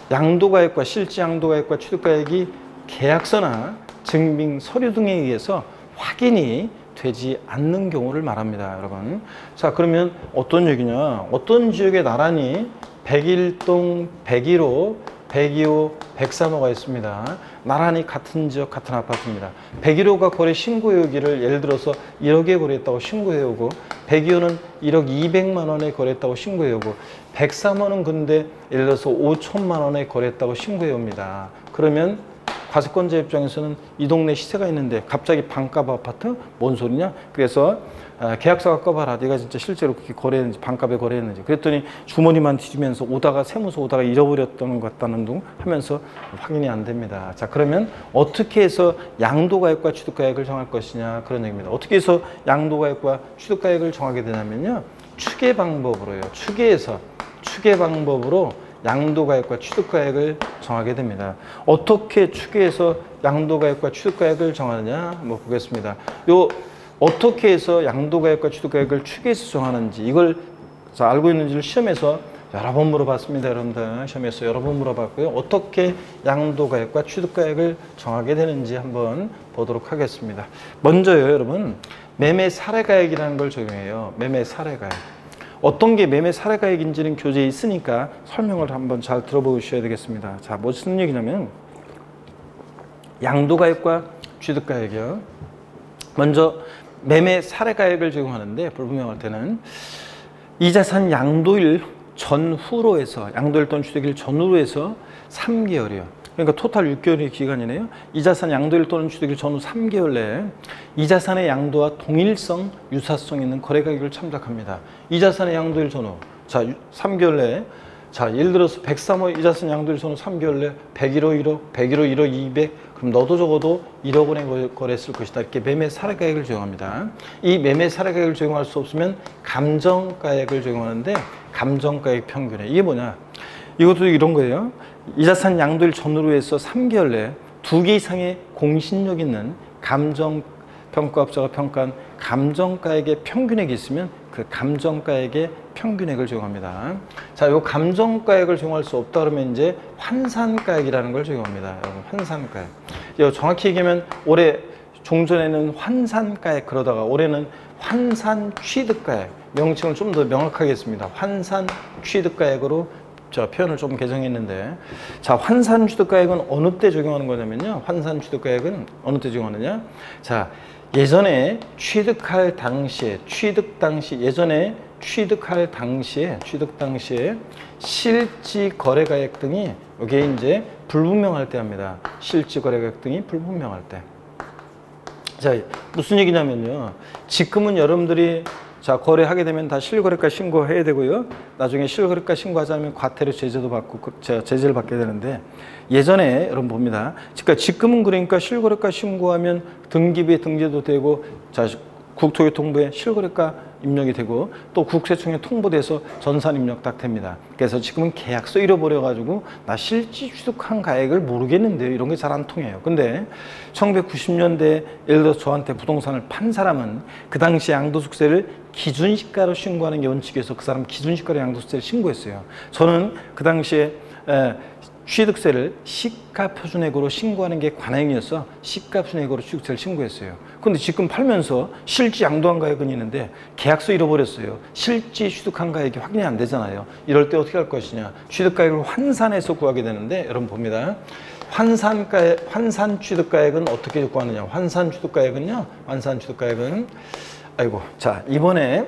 양도가액과 실지 양도가액과 취득가액이 계약서나 증빙 서류 등에 의해서 확인이 되지 않는 경우를 말합니다. 여러분, 자, 그러면 어떤 얘기냐. 어떤 지역에 나란히 101동, 101호, 102호, 103호가 있습니다. 나란히 같은 지역, 같은 아파트입니다. 101호가 거래 신고해오기를 예를 들어서 1억에 거래했다고 신고해오고, 102호는 1억 200만 원에 거래했다고 신고해오고, 103호는 근데 예를 들어서 5천만 원에 거래했다고 신고해옵니다. 그러면 과세권자 입장에서는 이 동네 시세가 있는데 갑자기 반값 아파트? 뭔 소리냐? 그래서 계약서 갖고 봐라. 네가 진짜 실제로 그렇게 거래했는지, 반값에 거래했는지. 그랬더니 주머니만 뒤지면서 오다가 세무서 오다가 잃어버렸던 것 같다는 둥 하면서 확인이 안 됩니다. 자, 그러면 어떻게 해서 양도가액과 취득가액을 정할 것이냐, 그런 얘기입니다. 어떻게 해서 양도가액과 취득가액을 정하게 되냐면요, 추계 방법으로요. 추계 방법으로 양도가액과 취득가액을 정하게 됩니다. 어떻게 추계해서 양도가액과 취득가액을 정하느냐, 뭐 보겠습니다. 어떻게 해서 양도가액과 취득가액을 추계해서 정하는지, 이걸 알고 있는지를 시험에서 여러 번 물어봤습니다. 여러분들, 시험에서 여러 번 물어봤고요. 어떻게 양도가액과 취득가액을 정하게 되는지 한번 보도록 하겠습니다. 먼저요, 여러분, 매매 사례가액이라는 걸 적용해요. 매매 사례가액. 어떤 게 매매 사례가액인지는 교재에 있으니까 설명을 한번 잘 들어보셔야 되겠습니다. 자, 무슨 얘기냐면, 양도가액과 취득가액이요. 먼저 매매 사례가액을 적용하는데, 불분명할 때는 이 자산 양도일 전후로 해서, 양도일 또는 취득일 전후로 해서 3개월이요. 그러니까 토탈 6개월의 기간이네요. 이 자산 양도일 또는 취득일 전후 3개월 내에 이 자산의 양도와 동일성, 유사성 있는 거래가격을 참작합니다. 이 자산의 양도일 전후, 자, 3개월 내에, 자, 예를 들어서 103호 이 자산 양도일 전후 3개월 내에 101호 1억, 101호 1억 200, 그럼 너도 적어도 1억 원에 거래했을 것이다. 이렇게 매매 사례가액을 적용합니다. 이 매매 사례가액을 적용할 수 없으면 감정가액을 적용하는데, 감정가액 평균에, 이게 뭐냐? 이것도 이런 거예요. 이 자산 양도일 전후로 해서 3개월 내에 2개 이상의 공신력 있는 감정평가업자가 평가한 감정가액의 평균액이 있으면 그 감정가액의 평균액을 적용합니다. 자, 이 감정가액을 적용할 수 없다 그러면 이제 환산가액이라는 걸 적용합니다. 여러분, 환산가액. 정확히 얘기하면 올해 종전에는 환산가액, 그러다가 올해는 환산취득가액, 명칭을 좀 더 명확하게 했습니다. 환산취득가액으로 표현을 좀 개정했는데, 자, 환산취득가액은 어느 때 적용하는 거냐면요, 환산취득가액은 어느 때 적용하느냐. 자, 예전에 취득할 당시에, 취득 당시에 실지 거래가액 등이, 이게 이제 불분명할 때 합니다. 실지 거래가액 등이 불분명할 때. 자, 무슨 얘기냐면요, 지금은 여러분들이, 자, 거래하게 되면 다 실거래가 신고해야 되고요. 나중에 실거래가 신고하지 않으면 과태료 제재도 받고, 제재를 받게 되는데, 예전에 여러분 봅니다. 그러니까 지금은 그러니까 실거래가 신고하면 등기부에 등재도 되고, 자, 국토교통부에 실거래가 입력이 되고 또 국세청에 통보돼서 전산 입력 딱 됩니다. 그래서 지금은 계약서 잃어버려가지고 나 실제 취득한 가액을 모르겠는데요. 이런 게 잘 안 통해요. 근데 1990년대 예를 들어서 저한테 부동산을 판 사람은 그 당시 양도소득세를 기준시가로 신고하는 게 원칙이어서 그 사람 기준시가로 양도소득세를 신고했어요. 저는 그 당시에 취득세를 시가표준액으로 신고하는 게 관행이어서 시가표준액으로 취득세를 신고했어요. 근데 지금 팔면서 실제 양도한 가액은 있는데 계약서 잃어버렸어요. 실제 취득한 가액이 확인이 안 되잖아요. 이럴 때 어떻게 할 것이냐. 취득가액을 환산해서 구하게 되는데 여러분 봅니다. 환산 취득가액은 어떻게 구하느냐. 환산 취득가액은 자, 이번에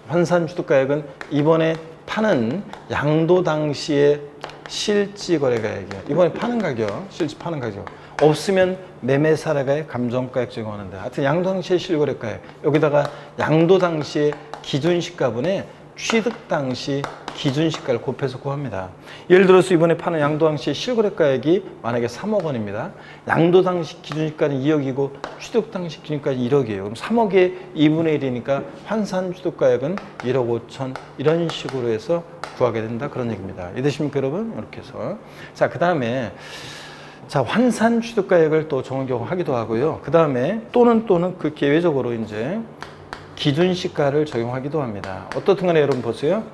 환산 취득가액은 이번에 파는 양도 당시에 실지 거래가액이야. 이번에 파는 가격, 실지 파는 가격. 없으면 매매 사례가액, 감정가액 적용하는데. 하여튼 양도 당시의 실거래가액. 여기다가 양도 당시의 기준시가분에 취득 당시 기준시가를 곱해서 구합니다. 예를 들어서 이번에 파는 양도 당시 실거래가액이 만약에 3억 원입니다. 양도 당시 기준시가는 2억이고 취득 당시 기준시가는 1억이에요. 그럼 3억에 2분의 1이니까 환산 취득가액은 1억 5천 이런 식으로 해서 구하게 된다 그런 얘기입니다. 이해되십니까 여러분? 이렇게 해서 자, 그 다음에 자, 환산 취득가액을 또 정원 적용하기도 하고요. 그 다음에 또는 그 예외적으로 이제 기준시가를 적용하기도 합니다. 어떻든 간에 여러분 보세요.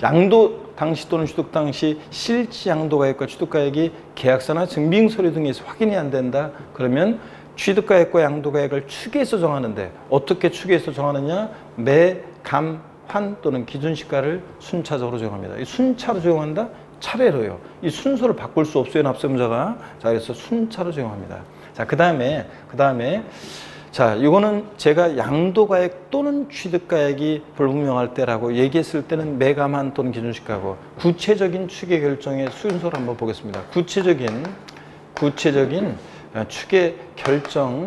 양도 당시 또는 취득 당시 실지 양도가액과 취득가액이 계약서나 증빙서류 등에서 확인이 안 된다. 그러면 취득가액과 양도가액을 추계해서 정하는데 어떻게 추계해서 정하느냐? 매, 감, 환 또는 기준시가를 순차적으로 적용합니다. 이 순차로 적용한다? 차례로요. 이 순서를 바꿀 수 없어요, 납세자가. 자, 그래서 순차로 적용합니다. 자, 그 다음에 자, 이거는 제가 양도가액 또는 취득가액이 불분명할 때라고 얘기했을 때는 매감한 또는 기준시가고 구체적인 추계 결정의 순서를 한번 보겠습니다. 구체적인 추계 결정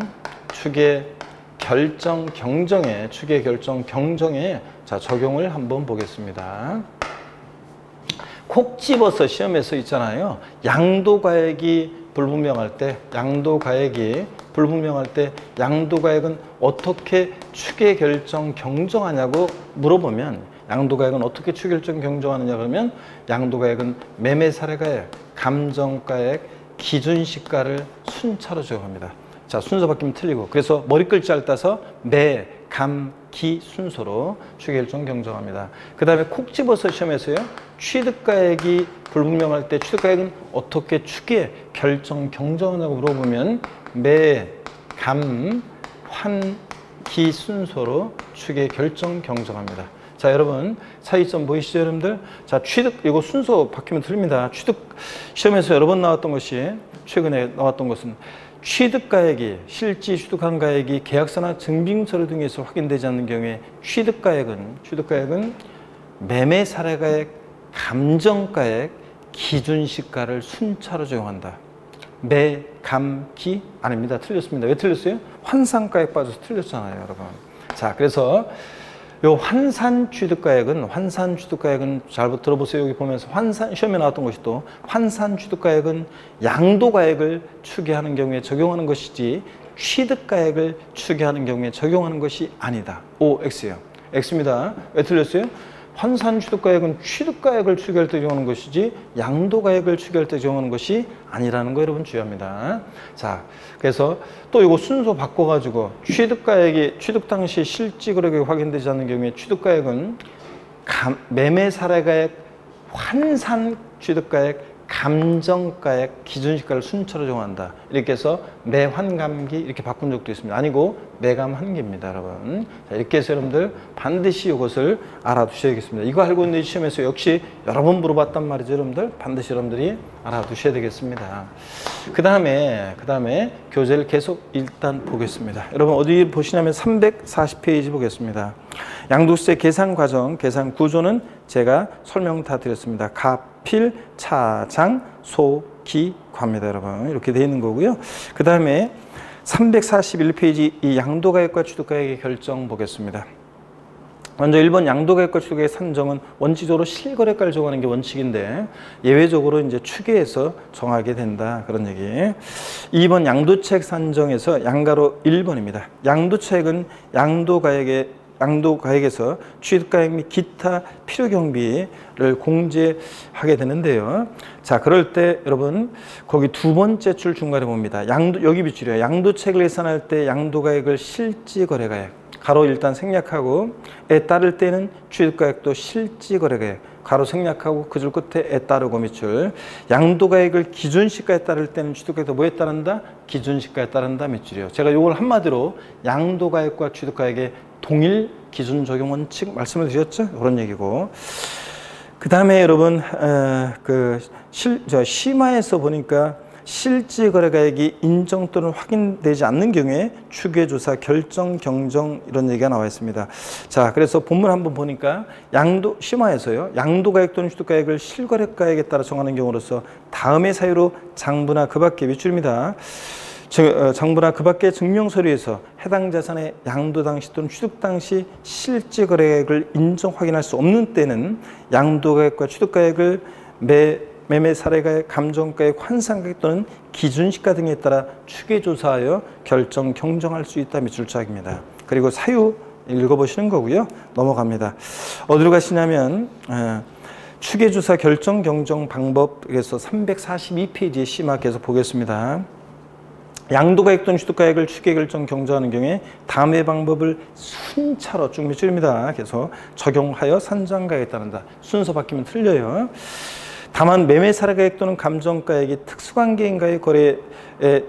경정에 자, 적용을 한번 보겠습니다. 콕 집어서 시험에서 있잖아요. 양도가액이 불분명할 때 양도가액은 어떻게 추계 결정 경정하냐고 물어보면 양도가액은 어떻게 추계 결정 경정하느냐 그러면 양도가액은 매매 사례가액, 감정가액, 기준시가를 순차로 적용합니다. 자, 순서 바뀌면 틀리고 그래서 머리 글자를 따서 매, 감, 기 순서로 추계 결정 경정합니다. 그 다음에 콕 집어서 시험에서요. 취득가액이 불분명할 때 취득가액은 어떻게 추계 결정 경정하냐고 물어보면 매, 감, 환, 기 순서로 추계 결정 경정합니다. 자, 여러분 차이점 보이시죠 여러분들? 자, 취득 이거 순서 바뀌면 틀립니다. 취득 시험에서 여러 번 나왔던 것이 최근에 나왔던 것은 취득가액이 실제 취득한 가액이 계약서나 증빙서류 등에서 확인되지 않는 경우에 취득가액은 매매 사례가액, 감정가액, 기준시가를 순차로 적용한다. 매, 감, 기 아닙니다. 틀렸습니다. 왜 틀렸어요? 환산가액 빠져서 틀렸잖아요, 여러분. 자, 그래서 요 환산 취득가액은 잘 들어보세요. 여기 보면서 시험에 나왔던 것이 또 환산 취득가액은 양도가액을 추계하는 경우에 적용하는 것이지 취득가액을 추계하는 경우에 적용하는 것이 아니다. O, X예요. X입니다. 왜 틀렸어요? 환산 취득가액은 취득가액을 추계할 때 적용하는 것이지 양도가액을 추계할 때 적용하는 것이 아니라는 거 여러분 주의합니다. 자, 그래서 또 이거 순서 바꿔가지고 취득 당시 실지 거래가액이 확인되지 않는 경우에 취득가액은 매매 사례가액, 환산 취득가액, 감정가액, 기준시가를 순차로 적용한다. 이렇게 해서 매환감기 이렇게 바꾼 적도 있습니다. 아니고 매감한기입니다, 여러분. 자, 이렇게 해서 여러분들 반드시 이것을 알아두셔야겠습니다. 이거 알고 있는 시험에서 역시 여러 번 물어봤단 말이죠, 여러분들. 반드시 여러분들이 알아두셔야 되겠습니다. 그 다음에 교재를 계속 일단 보겠습니다. 여러분 어디 보시냐면 340페이지 보겠습니다. 양도세 계산 과정, 계산 구조는 제가 설명 다 드렸습니다. 가필, 차장, 소, 기, 과입니다, 여러분. 이렇게 되어 있는 거고요. 그 다음에 341페이지 이 양도가액과 취득가액의 결정 보겠습니다. 먼저 1번 양도가액과 취득가액 산정은 원칙적으로 실거래가를 정하는 게 원칙인데 예외적으로 이제 추계해서 정하게 된다. 그런 얘기. 2번 양도차액 산정에서 양가로 1번입니다. 양도차액은 양도가액의 양도가액에서 취득가액 및 기타 필요 경비를 공제하게 되는데요. 자, 그럴 때 여러분 거기 두 번째 줄 중간에 봅니다. 여기 비출이에요. 양도책을 계산할 때 양도가액을 실지거래가액 가로 일단 생략하고 에 따를 때는 취득가액도 실지거래가액 가로 생략하고 그 줄 끝에 에 따르고 밑줄. 양도가액을 기준시가에 따를 때는 취득가액도 뭐에 따른다? 기준시가에 따른다 밑줄이요. 제가 이걸 한마디로 양도가액과 취득가액의 동일 기준 적용 원칙 말씀을 드렸죠. 그런 얘기고. 그 다음에 여러분 심화에서 보니까 실지거래가액이 인정 또는 확인되지 않는 경우에 추계조사, 결정, 경정 이런 얘기가 나와 있습니다. 자, 그래서 본문 한번 보니까 심화에서요. 양도가액 또는 취득가액을 실거래가액에 따라 정하는 경우로서 다음의 사유로 장부나 그 밖의 밑줄입니다. 장부나 그 밖의 증명서류에서 해당 자산의 양도 당시 또는 취득 당시 실지거래액을 인정 확인할 수 없는 때는 양도가액과 취득가액을 매매 사례가액, 감정가액, 환산가액 또는 기준시가 등에 따라 추계조사하여 결정, 경정할 수 있다 밑줄 차기입니다. 그리고 사유 읽어보시는 거고요. 넘어갑니다. 어디로 가시냐면 추계조사, 결정, 경정 방법에서 342페이지의 심화 계속 보겠습니다. 양도가액 또는 취득가액을 추계, 결정, 경정하는 경우에 다음의 방법을 순차로 쭉 밑줄입니다. 계속 적용하여 산정가액에 따른다. 순서 바뀌면 틀려요. 다만 매매 사례가액 또는 감정가액이 특수관계인과의 거래에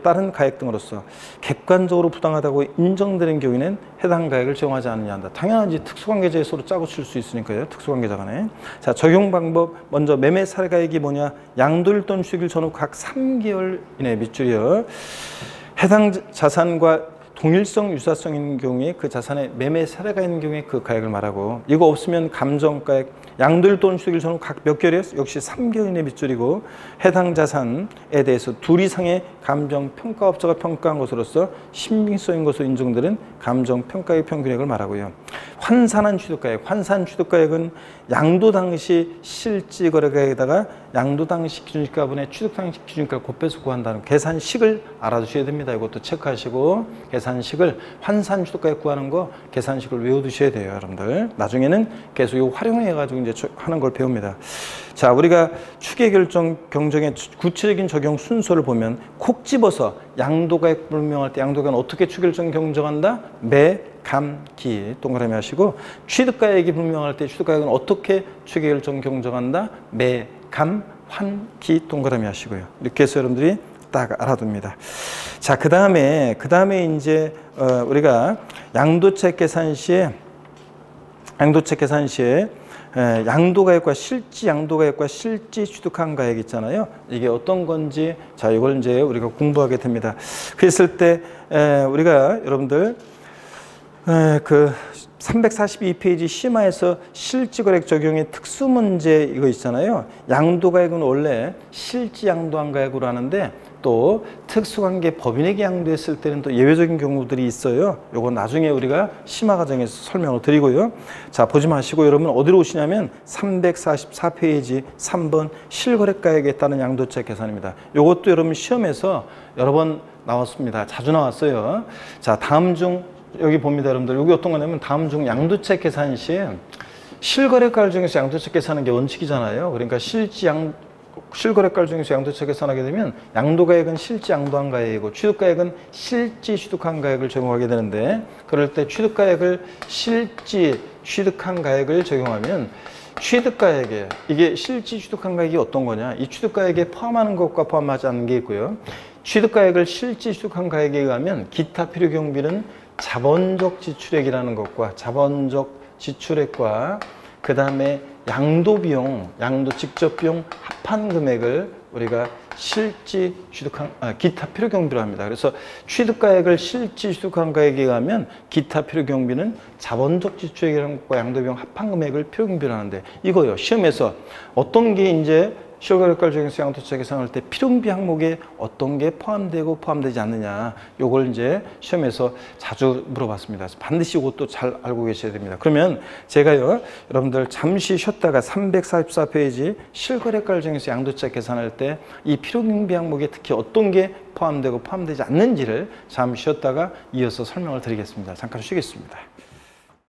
따른 가액 등으로서 객관적으로 부당하다고 인정되는 경우에는 해당 가액을 적용하지 않느냐 한다. 당연하지. 특수관계자에 서로 짜고 칠 수 있으니까요. 특수관계자 간에. 자, 적용 방법 먼저 매매 사례가액이 뭐냐. 양도일 또는 취득일 전후 각 3개월 이내 밑줄이요. 해당 자산과 동일성, 유사성인 경우에 그 자산에 매매 사례가 있는 경우에 그 가액을 말하고 이거 없으면 감정가액, 양도일 또는 취득일 전후 각 몇 개월이요? 역시 3개월 이내 밑줄이고 해당 자산에 대해서 둘 이상의 감정평가업자가 평가한 것으로서 신빙성인 것으로 인정되는 감정평가액 평균액을 말하고요. 환산한 취득가액, 환산 취득가액은 양도 당시 실지거래가액에다가 양도 당시 기준시가분의 취득 당시 기준시가를 곱해서 구한다는 계산식을 알아두셔야 됩니다. 이것도 체크하시고 계산식을 환산 취득가액 구하는 거 계산식을 외워두셔야 돼요, 여러분들. 나중에는 계속 이거 활용해가지고 이제 하는 걸 배웁니다. 자, 우리가 추계 결정 경정의 구체적인 적용 순서를 보면 콕 집어서 양도가액 불명할 때 양도가액은 어떻게 추계 결정 경정한다? 매, 감, 기 동그라미 하시고 취득가액이 불명할 때 취득가액은 어떻게 추계 결정 경정한다? 매, 감, 환, 기 동그라미 하시고요. 이렇게 해서 여러분들이 딱 알아둡니다. 자, 그 다음에 이제 우리가 양도책 계산 시에 양도가액과 실지 양도가액과 실지 취득한 가액 있잖아요. 이게 어떤 건지 자, 이걸 이제 우리가 공부하게 됩니다. 그랬을 때 우리가 여러분들 그 342페이지 심화에서 실지거래액 적용의 특수문제 이거 있잖아요. 양도가액은 원래 실지양도한 가액으로 하는데 또 특수관계 법인에게 양도했을 때는 또 예외적인 경우들이 있어요. 요건 나중에 우리가 심화 과정에서 설명을 드리고요. 자, 보지 마시고 여러분 어디로 오시냐면 344페이지 3번 실거래가액에 따른 양도책 계산입니다. 요것도 여러분 시험에서 여러 번 나왔습니다. 자주 나왔어요. 자, 다음 중 여기 봅니다, 여러분들. 여기 어떤 거냐면 다음 중 양도책 계산 시에 실거래가 중에서 양도책 계산하는 게 원칙이잖아요. 그러니까 실거래가 중에서 양도책 계산하게 되면 양도가액은 실지양도한 가액이고 취득가액은 실지 취득한 가액을 적용하게 되는데 그럴 때 취득가액을 실지 취득한 가액을 적용하면 취득가액에 이게 실지 취득한 가액이 어떤 거냐? 이 취득가액에 포함하는 것과 포함하지 않는 게 있고요. 취득가액을 실지 취득한 가액에 의하면 기타 필요 경비는 자본적 지출액이라는 것과 자본적 지출액과 그 다음에 양도비용, 양도 직접 비용 합한 금액을 우리가 실지 취득한 기타 필요 경비로 합니다. 그래서 취득가액을 실지 취득한 가액에 의하면 기타 필요 경비는 자본적 지출액이라는 것과 양도비용 합한 금액을 필요 경비로 하는데 이거요. 시험에서 어떤 게 이제 실거래가 중에서 양도책 계산할 때 필요경비 항목에 어떤 게 포함되고 포함되지 않느냐 요걸 이제 시험에서 자주 물어봤습니다. 반드시 이것도 잘 알고 계셔야 됩니다. 그러면 제가요 여러분들 잠시 쉬었다가 344페이지 실거래가 중에서 양도책 계산할 때 이 필요경비 항목에 특히 어떤 게 포함되고 포함되지 않는지를 잠시 쉬었다가 이어서 설명을 드리겠습니다. 잠깐 쉬겠습니다.